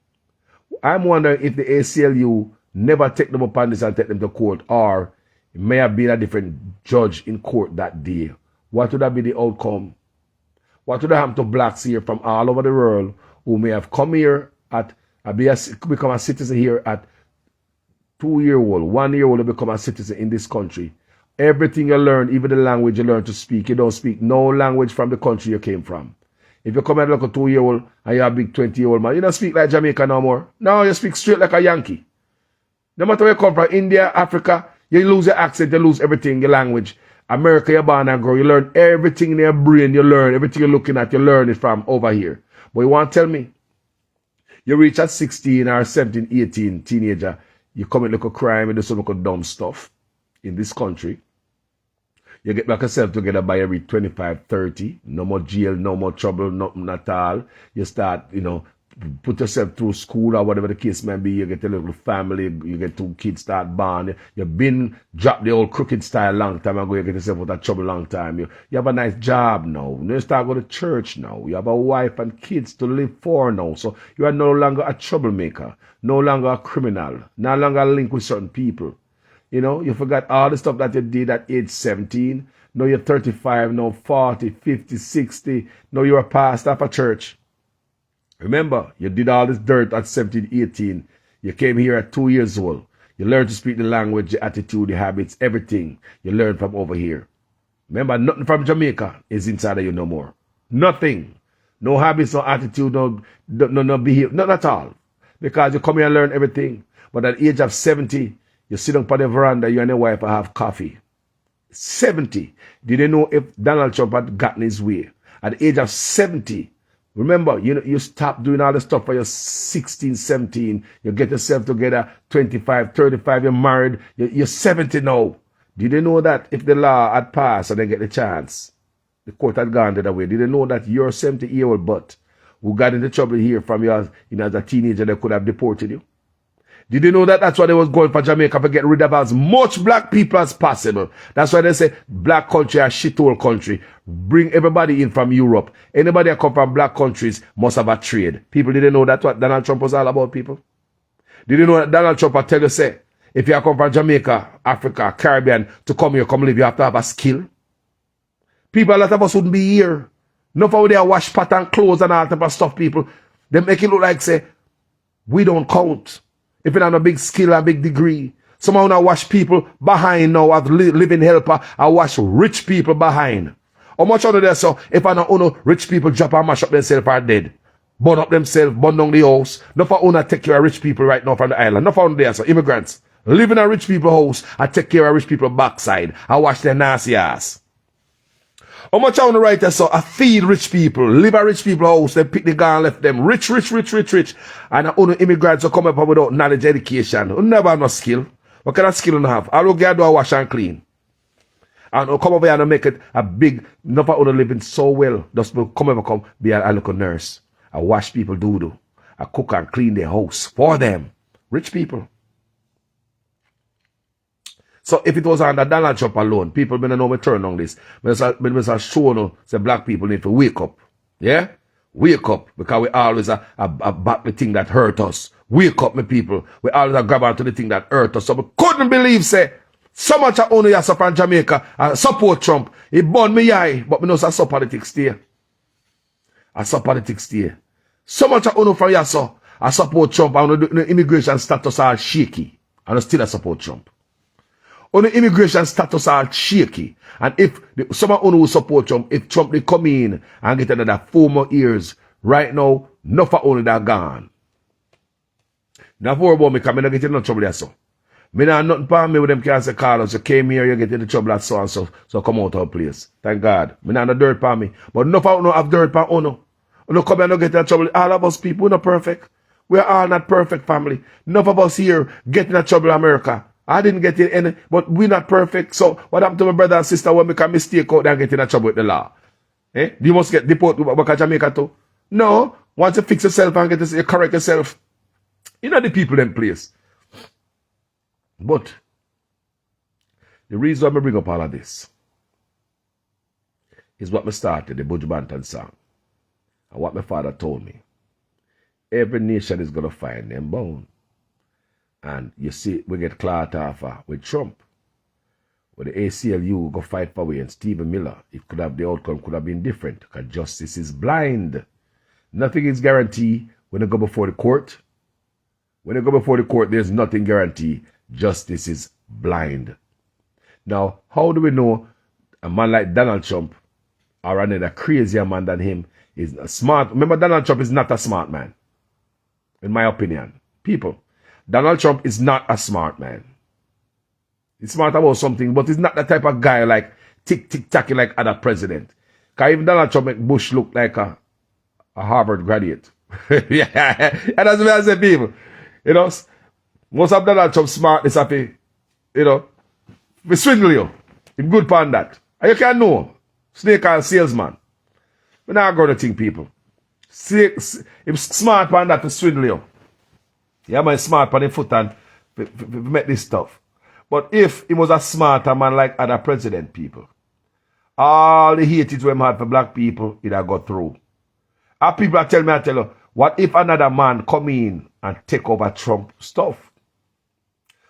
I'm wondering if the ACLU never take them upon this and take them to court, or it may have been a different judge in court that day. What would have been the outcome? What would have happened to blacks here from all over the world who may have come here become a citizen here at 2-year-old, 1-year-old to become a citizen in this country? Everything you learn, even the language you learn to speak, you don't speak no language from the country you came from. If you come out like a 2-year-old and you're a big 20-year-old man, you don't speak like Jamaica no more. No, you speak straight like a Yankee. No matter where you come from, India, Africa, you lose your accent, you lose everything, your language. America, you're born and grow. You learn everything in your brain, you learn everything you're looking at, you learn it from over here. But you want to tell me, you reach at 16 or 17, 18, teenager, you commit like a crime and do some like dumb stuff in this country. You get back yourself together by every 25, 30. No more jail, no more trouble, nothing at all. You start, put yourself through school or whatever the case may be. You get a little family, you get 2 kids, start born. You've been dropped the old crooked style long time ago. You get yourself out of trouble long time. You have a nice job now. You start going to church now. You have a wife and kids to live for now. So you are no longer a troublemaker, no longer a criminal, no longer linked with certain people. You forgot all the stuff that you did at age 17. Now you're 35, now 40, 50, 60. Now you're a pastor of a church. Remember, you did all this dirt at 17, 18. You came here at 2 years old. You learned to speak the language, the attitude, the habits, everything you learned from over here. Remember, nothing from Jamaica is inside of you no more. Nothing. No habits, no attitude, no behavior, not at all. Because you come here and learn everything. But at the age of 70, you sit on the veranda, you and your wife have coffee. 70. Did you know if Donald Trump had gotten his way? At the age of 70, remember, you stop doing all the stuff for your 16, 17. You get yourself together, 25, 35, you're married. You're 70 now. Did you know that if the law had passed and they get the chance, the court had gone the other way? Did you know that your 70-year-old butt who got into trouble here from you as a teenager, they could have deported you? Did you know that that's why they was going for Jamaica, to get rid of as much black people as possible? That's why they say black country a shithole country. Bring everybody in from Europe. Anybody that come from black countries must have a trade. People didn't know that's what Donald Trump was all about, people. Did you know that Donald Trump will tell you, say, if you come from Jamaica, Africa, Caribbean, to come here, come live, you have to have a skill? People, a lot of us wouldn't be here. Enough of they wash pot and clothes and all type of stuff, people. They make it look like, say, we don't count. If you have a big skill, a big degree. Someone now wash people behind now, have living helper, I wash rich people behind. How much out of there, so if I know rich people drop and mash up themselves are dead. Burn up themselves, burn down the house. No for owner take care of rich people right now from the island. No for there, so immigrants. Live in a rich people house, I take care of rich people backside. I wash their nasty ass. How much I want to write that so I feed rich people, live at rich people house, then pick the guy and left them rich. And only immigrants will come up without knowledge, education. Who never have no skill. What kind of skill you have? All you get do a wash and clean. And who come over here and make it a big, enough of living so well. Just come be a local nurse. I wash people do. I cook and clean their house for them. Rich people. So if it was under Donald Trump alone, people may not know me turn on this. But I show you, say black people need to wake up. Yeah? Wake up. Because we always back the thing that hurt us. Wake up, my people. We always grab onto the thing that hurt us. So we couldn't believe, say, so much I only have from Jamaica and support Trump. He burned me eye, but we know I saw politics there. I saw politics there. So much I only from Yasso. I support Trump and the immigration status are shaky. And I still support Trump. On the immigration status are shaky. And if someone who support Trump, if Trump they come in and get another 4 more years, right now, not for only that gone. Now for about me, because I don't get in no trouble there, so. Me not nothing for me with them can say, Carlos, you came here, you get into trouble at so and so, so come out of place. Thank God. Me not no dirt for me. But enough of no have dirt for uno. Uno come here and get in trouble. All of us people, we're not perfect. We're all not perfect family. Enough of us here get in trouble in America. I didn't get in any, but we're not perfect. So what happened to my brother and sister when we make a mistake out there and get in trouble with the law? Eh? You must get deported back to Jamaica too? No. Once you fix yourself and you correct yourself, you know the people in place. But the reason why I bring up all of this is what I started, the Buju Banton song. And what my father told me. Every nation is going to find them bone. And you see, we get clout off with Trump. With the ACLU go fight for we and Stephen Miller. It could have, the outcome could have been different. Because justice is blind. Nothing is guaranteed when you go before the court. When you go before the court, there's nothing guaranteed. Justice is blind. Now, how do we know a man like Donald Trump or another crazier man than him is smart? Remember, Donald Trump is not a smart man. In my opinion. People. Donald Trump is not a smart man. He's smart about something, but he's not the type of guy like tick-tick-tacking like other president. Because even Donald Trump make Bush look like a Harvard graduate. Yeah, and that's what I say, people. You know, most of Donald Trump smart is happy, you know, we swindle you. Him good pan that. And you can know. Snake and salesman. We're not going to think, people. Him smart pan that to swindle you. Yeah, man, smart on the foot and make this stuff. But if he was a smarter man like other president people, all the hatred we had for black people, it had got through. And people are telling me, I tell you, what if another man come in and take over Trump stuff?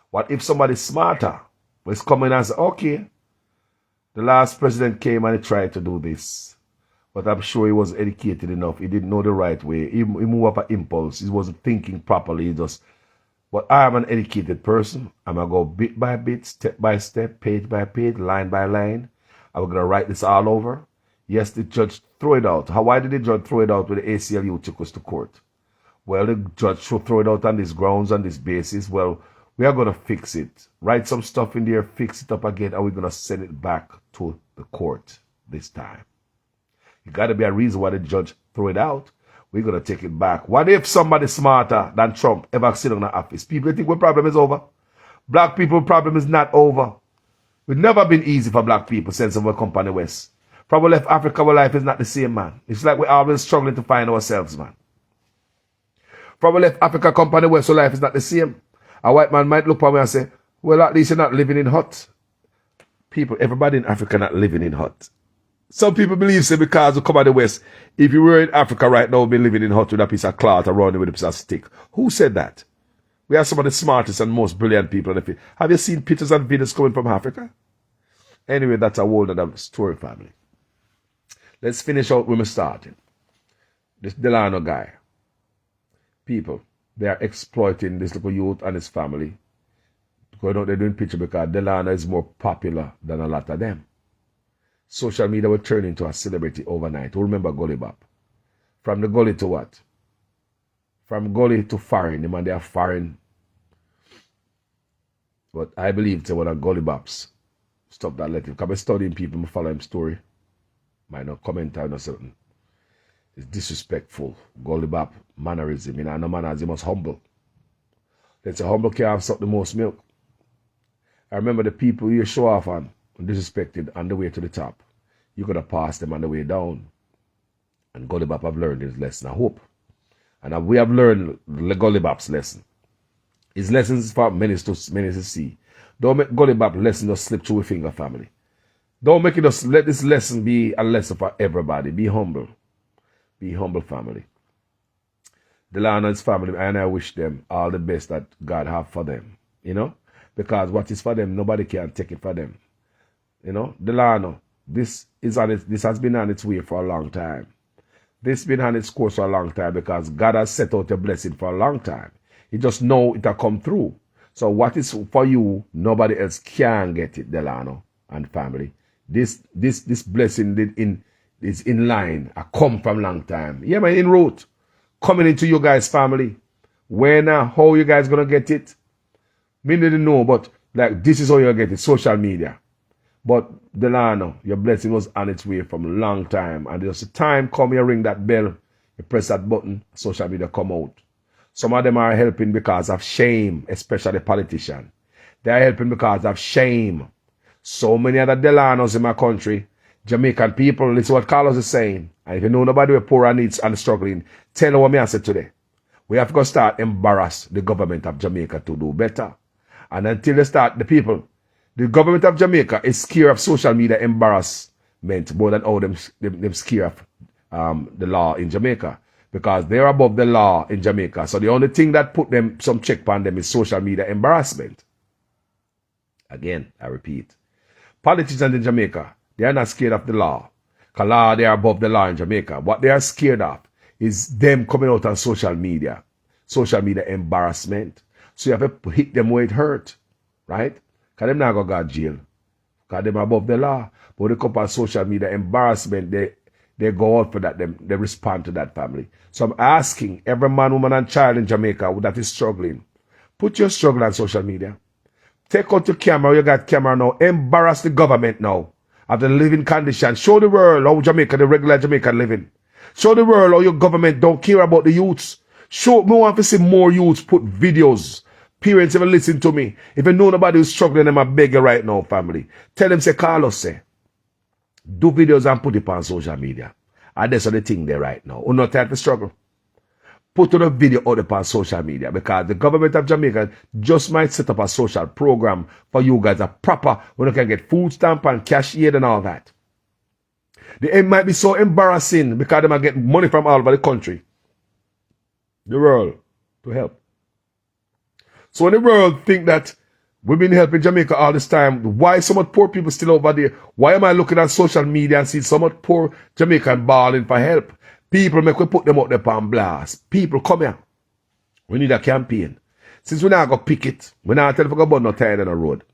What if somebody smarter was coming and say, okay, the last president came and he tried to do this. But I'm sure he wasn't educated enough. He didn't know the right way. He moved up an impulse. He wasn't thinking properly. He just, but I am an educated person. I'm going to go bit by bit, step by step, page by page, line by line. I'm going to write this all over. Yes, the judge threw it out. Why did the judge throw it out when the ACLU took us to court? Well, the judge should throw it out on these grounds, on this basis. Well, we are going to fix it. Write some stuff in there, fix it up again, and we're going to send it back to the court this time. It got to be a reason why the judge threw it out. We're going to take it back. What if somebody smarter than Trump ever sit in the office? People think our problem is over. Black people problem is not over. It's never been easy for black people since we come from the West. From we left Africa, our life is not the same, man. It's like we're always struggling to find ourselves, man. From we left Africa, come from the West, our life is not the same. A white man might look at me and say, well, at least you're not living in hut. People, everybody in Africa not living in hut. Some people believe, say, because we come out of the West, if you were in Africa right now, we'd be living in hut with a piece of cloth around you with a piece of stick. Who said that? We are some of the smartest and most brilliant people on the field. Have you seen pictures and videos coming from Africa? Anyway, that's a whole other story, family. Let's finish out where we started. This Delano guy. People, they are exploiting this little youth and his family. Going out there doing picture because Delano is more popular than a lot of them. Social media will turn into a celebrity overnight. Who remember Gully Bop? From the gully to what? From gully to foreign. The man, they are foreign. But I believe it's one of Gully Bops. Stop that letter. Because I'm studying people, I follow him story. Might not comment on something. It's disrespectful. Gully bap mannerism. You know, no manners, you must humble. Let's say humble can have something the most milk. I remember the people you show off on disrespected on the way to the top. You could have passed them on the way down. And Gully bap have learned his lesson, I hope. And we have learned the Gully bap's lesson. His lessons for many to see. Don't make Gully bap lesson just slip through a finger, family. Don't make it just let this lesson be a lesson for everybody. Be humble. Be humble, family. Delano and his family, and I wish them all the best that God have for them. You know? Because what is for them, nobody can take it for them. You know? Delano, this has been on its way for a long time. This has been on its course for a long time because God has set out a blessing for a long time. You just know it will come through. So what is for you, nobody else can get it, Delano and family. This blessing is in line. I come from long time. Yeah, man, in route. Coming into you guys' family. When, how you guys gonna get it? Me didn't know, but like this is how you get it. Social media. But Delano, your blessing was on its way from a long time. And there's a time come, you ring that bell, you press that button, social media come out. Some of them are helping because of shame, especially politicians. They are helping because of shame. So many other Delanos in my country, Jamaican people, listen what Carlos is saying. And if you know nobody with poor and needs and struggling, tell them what me I said today. We have to go start embarrass the government of Jamaica to do better. And until they start, the people, the government of Jamaica is scared of social media embarrassment more than all them scared of the law in Jamaica. Because they're above the law in Jamaica. So the only thing that put them some check on them is social media embarrassment. Again, I repeat. Politicians in Jamaica, they are not scared of the law. Because law, they are above the law in Jamaica. What they are scared of is them coming out on social media. Social media embarrassment. So you have to hit them where it hurt. Right? Because them not go to jail. Because them above the law. But when they come on social media embarrassment, they go out for that. They respond to that, family. So I'm asking every man, woman, and child in Jamaica that is struggling, put your struggle on social media. Take out your camera. You got camera now. Embarrass the government now of the living condition. Show the world how Jamaica, the regular Jamaican living. Show the world how your government don't care about the youths. Show me want to see more youths put videos. Parents, ever listen to me. If you know nobody who's struggling, I'm a beg you right now, family. Tell them, say, Carlos, say, do videos and put it on social media. And that's the thing there right now. Who not time to struggle. Put on a video out upon social media because the government of Jamaica just might set up a social program for you guys, a proper, when you can get food stamp and cash aid and all that. The end might be so embarrassing because they might get money from all over the country. The world to help. So when the world think that we've been helping Jamaica all this time, why so much poor people still over there? Why am I looking at social media and see so much poor Jamaican bawling for help? People make we put them out there on blast. People, come here. We need a campaign. Since we now go pick it, we now tell if we go burn no tire on the road.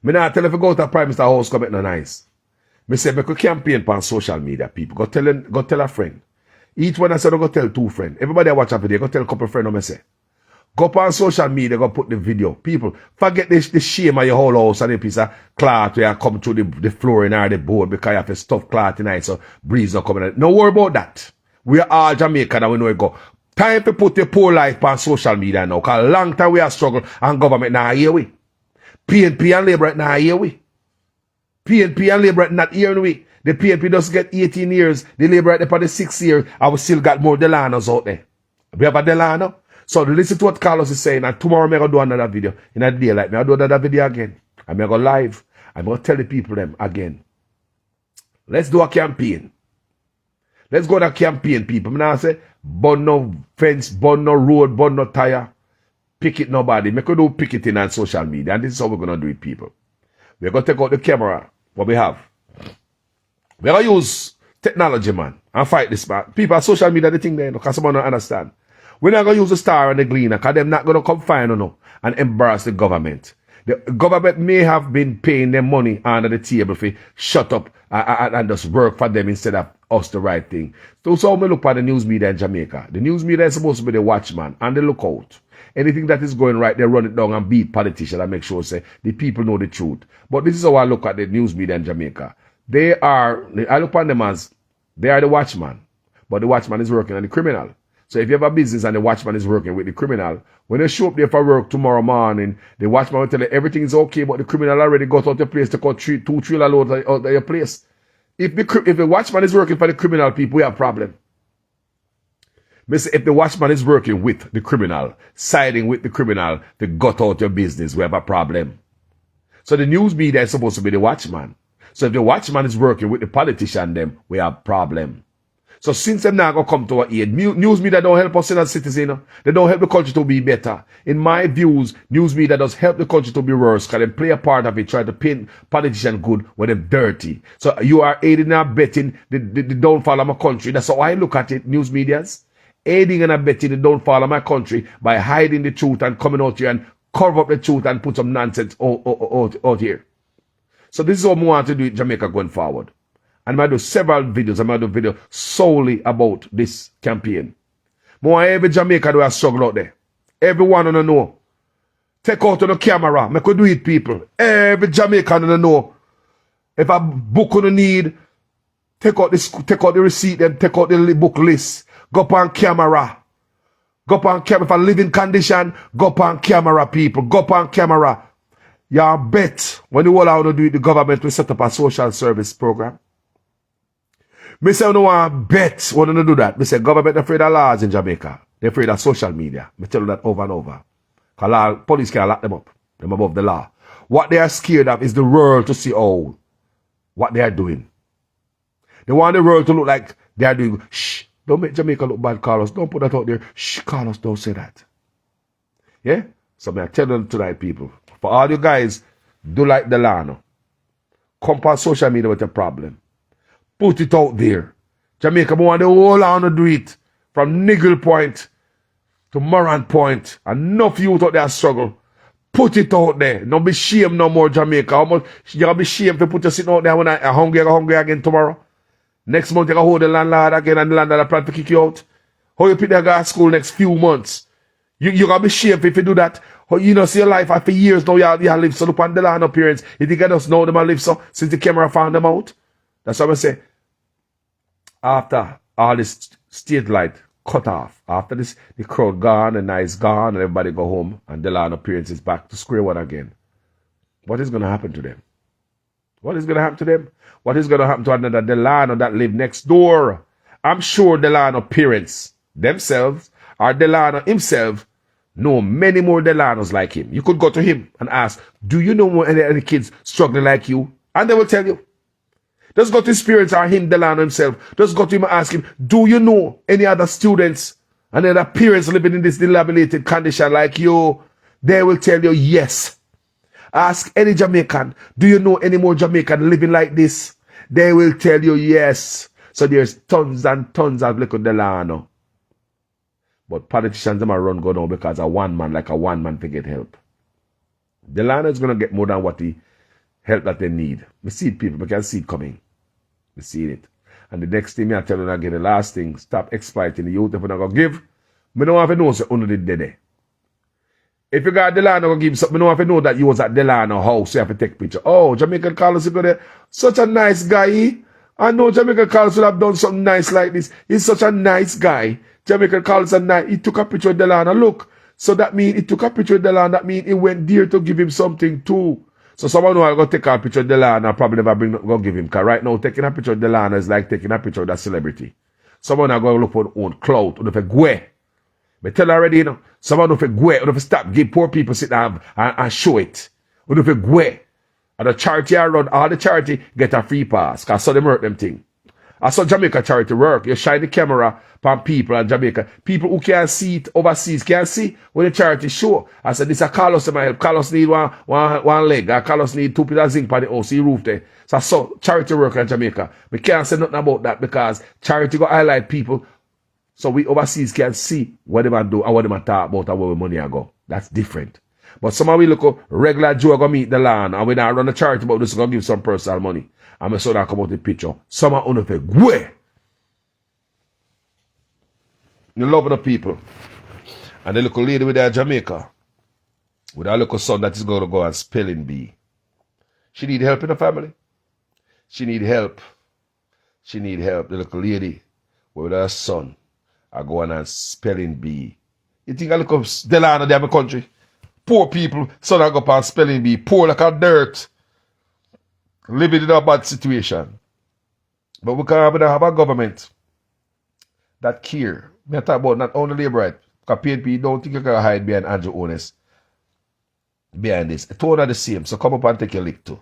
We now tell if we go to the Prime Minister house, come make no nice. Me say make a campaign on social media, people. Go tell a friend. Each one I said go tell two friends. Everybody watch a video, go tell a couple friends me say. Go up on social media, go put the video. People, forget the shame of your whole house and the piece of cloth where you come through the flooring or the board because you have to stuff cloth tonight so breeze not coming out. No worry about that. We are all Jamaican and we know it go. Time to put your poor life on social media now because long time we have struggled and government now here we. PNP and Labour now here we. PNP and Labour not here we. The PNP does get 18 years. The Labour at the 6 years and we still got more Delanos out there. We have a Delano. So listen to what Carlos is saying, and tomorrow I'm going to do another video in a day like me. I'll do another video again. I'm going to go live. I'm going to tell the people them again. Let's do a campaign. Let's go to a campaign, people. I'm now say, burn no fence, burn no road, burn no tire. Pick it nobody. Make we do picketing on social media. And this is how we're going to do it, people. We're going to take out the camera, what we have. We're going to use technology, man, and fight this, man. People on social media, the thing there, because someone don't understand. We're not going to use the Star and the Gleaner because they're not going to come find you know, and embarrass the government. The government may have been paying them money under the table for shut up and just work for them instead of us the right thing. So we look at the news media in Jamaica. The news media is supposed to be the watchman and the lookout. Anything that is going right, they run it down and beat politicians and make sure say the people know the truth. But this is how I look at the news media in Jamaica. I look upon them as, they are the watchman, but the watchman is working on the criminal. So if you have a business and the watchman is working with the criminal, when you show up there for work tomorrow morning, the watchman will tell you everything is okay, but the criminal already got out your place to cut 2 trailer loads out of your place. If the watchman is working for the criminal people, we have a problem. If the watchman is working with the criminal, siding with the criminal to gut out your business, we have a problem. So the news media is supposed to be the watchman. So if the watchman is working with the politician, then we have a problem. So since them now going to come to our aid, news media don't help us as citizens. They don't help the country to be better. In my views, news media does help the country to be worse because they play a part of it, try to paint politicians good when they're dirty. So you are aiding and abetting the downfall of my country. That's how I look at it, news medias. Aiding and abetting the downfall of my country by hiding the truth and coming out here and cover up the truth and put some nonsense out here. So this is what we want to do in Jamaica going forward. And I'm going to do several videos. I'm going to do a video solely about this campaign. More every Jamaican do a struggle out there. Everyone on the know. Take out on the camera. Make we do it, people. Every Jamaican on the know. If a book on the need, take out the receipt and take out the book list. Go up on camera. Go up on camera. If a living condition, go up on camera, people. Go up on camera. You bet when you all out to do it, the government will set up a social service program. Me say no one bet when you do that. Me say government afraid of laws in Jamaica. They're afraid of social media. Me tell you that over and over. Because police can't lock them up. Them above the law. What they are scared of is the world to see what they are doing. They want the world to look like they are doing. Shh, don't make Jamaica look bad, Carlos. Don't put that out there. Shh, Carlos, don't say that. Yeah? So I tell them tonight, people. For all you guys, do like Delano. Come on social media with a problem. Put it out there. Jamaica, we want the whole on to do it. From Niggle Point to Moran Point. Enough youth out there struggle. Put it out there. Don't be ashamed no more, Jamaica. How much you gonna be ashamed to put your sitting out there when I'm hungry again tomorrow? Next month you gonna hold the landlord again and the landlord plan to kick you out. How you pick that guy at school next few months? You gonna be ashamed if you do that. How you know see your life after years now you live so look on the land appearance. You think I just know them and live so since the camera found them out? That's what I say. After all this state light cut off, after this, the crowd gone and nice gone and everybody go home and Delano appearance is back to square one again. What is going to happen to them? What is going to happen to them? What is going to happen to another Delano that live next door? I'm sure Delano parents themselves or Delano himself know many more Delanos like him. You could go to him and ask, do you know any kids struggling like you? And they will tell you. Just go to his parents or him, Delano himself. Just go to him and ask him, do you know any other students and other parents living in this dilapidated condition like you? They will tell you yes. Ask any Jamaican, do you know any more Jamaican living like this? They will tell you yes. So there's tons and tons of little Delano. But politicians them are run go down because a one man to get help. Delano is going to get more than what he help that they need. We see it, people. We can see it coming. We see it. And the next thing I tell you again, the last thing, stop exploiting the youth if you're not going to give. Me don't have to know so under the dead. If you got Delano going to give something, me don't have to know that you was at Delano house, so you have to take a picture. Oh, Jamaican Carlos, you go there. Such a nice guy. I know Jamaican Carlos would have done something nice like this. He's such a nice guy. Jamaican Carlos and nice. He took a picture of Delano. Look. So that means he took a picture of Delano. That means he went there to give him something too. So someone who will go take a picture of Delano probably never go give him. Because right now, taking a picture of Delano is like taking a picture of that celebrity. Someone will go look for their own clout. Or if go. But tell already, you know, someone will go. Or if stop, give poor people sit down and show it. Or if go. And the charity I run, all the charity get a free pass. Because so they work them thing. I saw Jamaica charity work. You shine the camera upon people in Jamaica. People who can't see it overseas can't see when the charity show. I said, this is Carlos that might help. Carlos need one leg. Carlos need 2 pieces of zinc on the OC roof there. So I saw charity work in Jamaica. We can't say nothing about that because charity go highlight people so we overseas can see what they do and what they talk about and where money I go. That's different. But some of we look up regular Joe go meet the land and we not run a charity about this go give some personal money. And I saw that come out the picture. Some are on the way. You love the people. And the little lady with her Jamaica. With her little son that is going to go and spelling bee. She need help in the family. She need help. She need help. The little lady with her son are going on spelling bee. You think I look up Delano there in my country? Poor people, son I go up on spelling bee. Poor like a dirt. Living in a bad situation. But we can't have a government that care. Me talk about not only labor right. Because PNP don't think you can hide behind Andrew Ones. Behind this. Two are the same. So come up and take your lick too.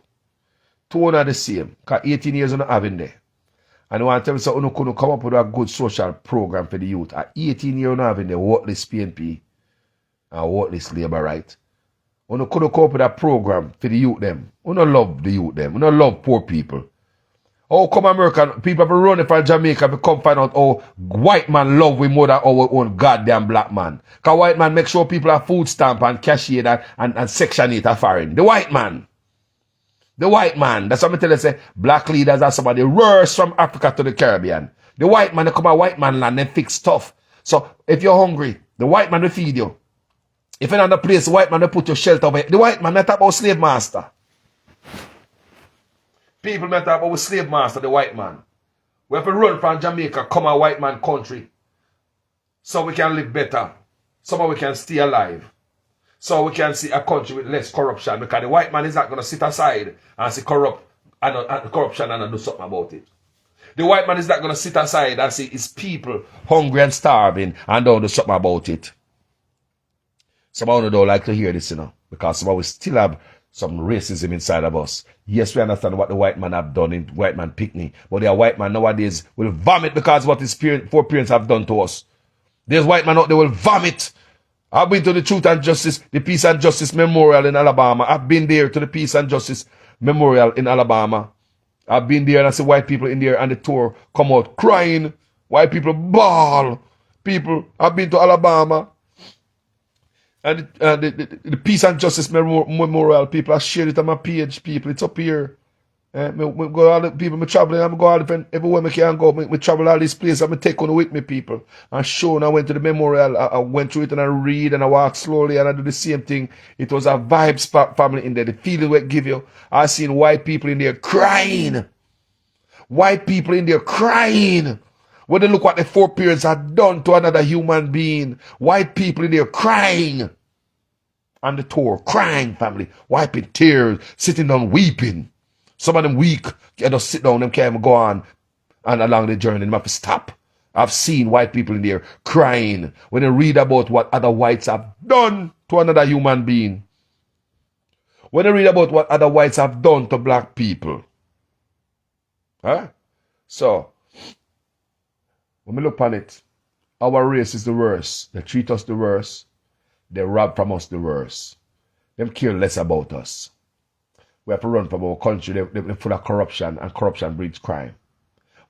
Two are the same. Because 18 years you're not having there. And you want to tell me so you couldn't come up with a good social program for the youth. At 18 years you're not having the worthless PNP and worthless labor right. You couldn't come up with a program for the youth them. You don't love the youth them. You don't love poor people. How come American people have run from Jamaica to come find out how white man love we more than our own goddamn black man? Because white man make sure people have food stamp and cashier and section 8 are foreign. The white man. The white man. That's what I tell you, say, black leaders are some of the worst from Africa to the Caribbean. The white man, they come a white man land, they fix stuff. So if you're hungry, the white man will feed you. If you're in another place, the white man will put your shelter over. The white man, they talk about slave master. People may talk about slave master, the white man. We have to run from Jamaica, come a white man country. So we can live better. So we can stay alive. So we can see a country with less corruption. Because the white man is not going to sit aside and see corruption and do something about it. The white man is not going to sit aside and see his people hungry and starving and don't do something about it. Some of you don't like to hear this, because some of us still have some racism inside of us. Yes, we understand what the white man have done in white man picnic, but the white man nowadays will vomit because of what his foreparents have done to us. There's white man out there will vomit. I've been to the Truth and Justice, the Peace and Justice Memorial in Alabama. I've been there to the Peace and Justice Memorial in Alabama. I've been there and I see white people in there and the tour come out crying. White people bawl. People, I've been to Alabama. And the Peace and Justice Memorial, people, I shared it on my page, people. It's up here. Me go all the people, me traveling, I go all different, everywhere I can go. Me travel all these places, I take on with me, people. And show, and I went to the memorial, I went through it and I read and I walk slowly and I do the same thing. It was a vibes family in there, the feeling we give you. I seen white people in there crying. White people in there crying. When they look what the foreparents had done to another human being. White people in there crying. On the tour, crying, family. Wiping tears, sitting down weeping. Some of them weak, they just sit down, them can't even go on and along the journey, they have to stop. I've seen white people in there crying when they read about what other whites have done to another human being. When they read about what other whites have done to black people. Huh? So, when we look on it, our race is the worst. They treat us the worst. They rob from us the worst. They care less about us. We have to run from our country. They're full of corruption, and corruption breeds crime.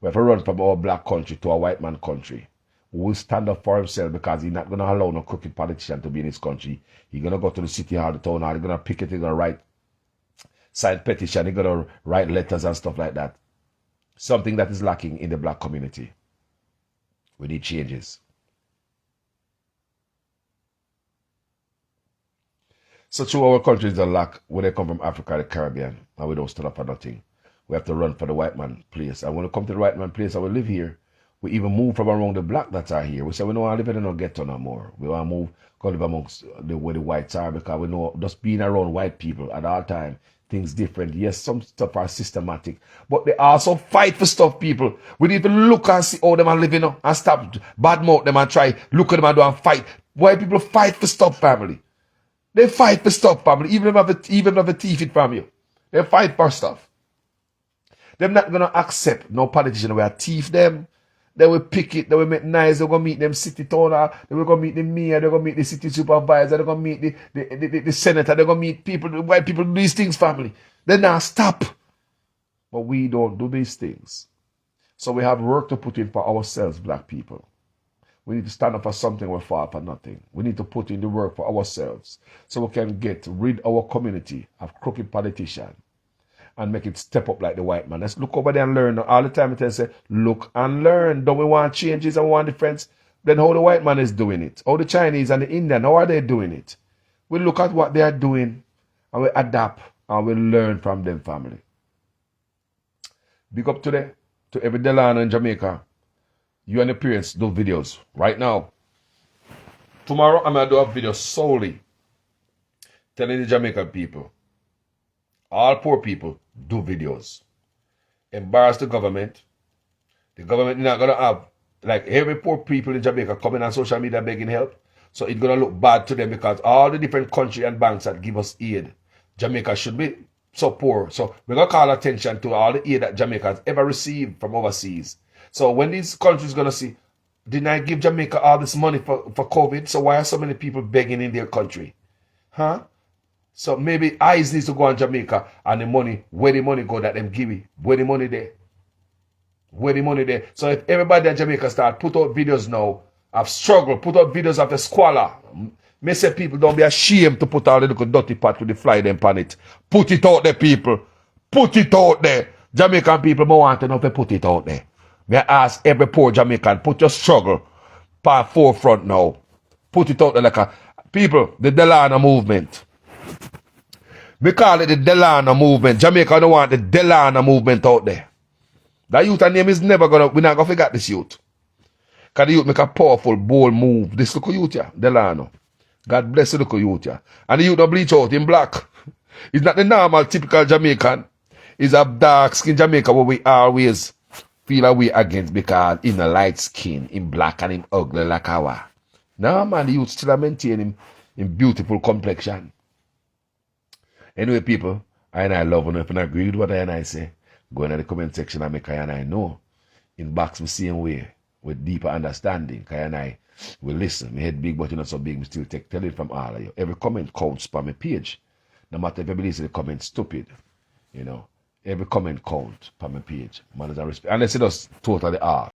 We have to run from our black country to a white man country. Who will stand up for himself because he's not going to allow no crooked politician to be in his country. He's going to go to the city hall, the town hall. He's going to picket, he's going to write, sign petition, he's going to write letters and stuff like that. Something that is lacking in the black community. We need changes. So through our countries that lack, when they come from Africa, the Caribbean, and we don't stand up for nothing, we have to run for the white man place. And when we come to the white man place and we live here, we even move from around the black that are here. We say we don't want to live in no ghetto no more. We want to move, go live amongst where the whites are, because we know just being around white people at all time, things different. Yes, some stuff are systematic, but they also fight for stuff, people. We need to look and see how them are living and stop badmouth them and try look at them and do and fight. White people fight for stuff, family. They fight for stuff, family, even if they thief it from you. They fight for stuff. They're not going to accept no politician will thief them. They will pick it, they will make nice, they're going to meet them city owner, they will go meet the mayor, they're going to meet the city supervisor, they're going to meet the senator, they're going to meet people, the white people do these things, family. They now stop. But we don't do these things. So we have work to put in for ourselves, black people. We need to stand up for something or fall for nothing. We need to put in the work for ourselves so we can get rid of our community of crooked politicians and make it step up like the white man. Let's look over there and learn. All the time it says, look and learn. Don't we want changes and we want difference? Then how the white man is doing it? How the Chinese and the Indian, how are they doing it? We look at what they are doing and we adapt and we learn from them, family. Big up today to every Delano in Jamaica. You and your parents do videos right now. Tomorrow I'm going to do a video solely telling the Jamaican people, all poor people, do videos. Embarrass the government. The government is not going to have, like, every poor people in Jamaica coming on social media begging help. So it's going to look bad to them because all the different countries and banks that give us aid, Jamaica should be so poor. So we're going to call attention to all the aid that Jamaica has ever received from overseas. So when these countries going to see, didn't I give Jamaica all this money for COVID? So why are so many people begging in their country? Huh? So maybe eyes needs to go on Jamaica and the money, where the money go that them give it, where the money there. Where the money there. So if everybody in Jamaica start put out videos now of struggle, put out videos of the squalor. May say people don't be ashamed to put all the little dirty pot with the fly them on it. Put it out there, people. Put it out there. Jamaican people more want to know if they put it out there. May I ask every poor Jamaican, put your struggle on forefront now. Put it out there like a people, the Delano movement. We call it the Delano movement. Jamaica don't want the Delano movement out there. That youth name is never gonna, we're not gonna forget this youth. Because the youth make a powerful, bold move. This little youth, yeah, Delano. God bless the little youth, yeah. And the youth don't bleach out in black. It's not the normal, typical Jamaican. It's a dark skin Jamaica where we always feel a way against because in a light skin, in black and in ugly like our. No man, the youth still maintain him in beautiful complexion. Anyway, people, I love you. If you agree with what I say, go in the comment section and make I know. In box the same way, with deeper understanding. I will listen. My head big, but not so big. Me still tell it from all of you. Every comment counts per my page. No matter if you believe the comment stupid, you know. Every comment counts per my page. Man is a respect. Unless it does totally hard.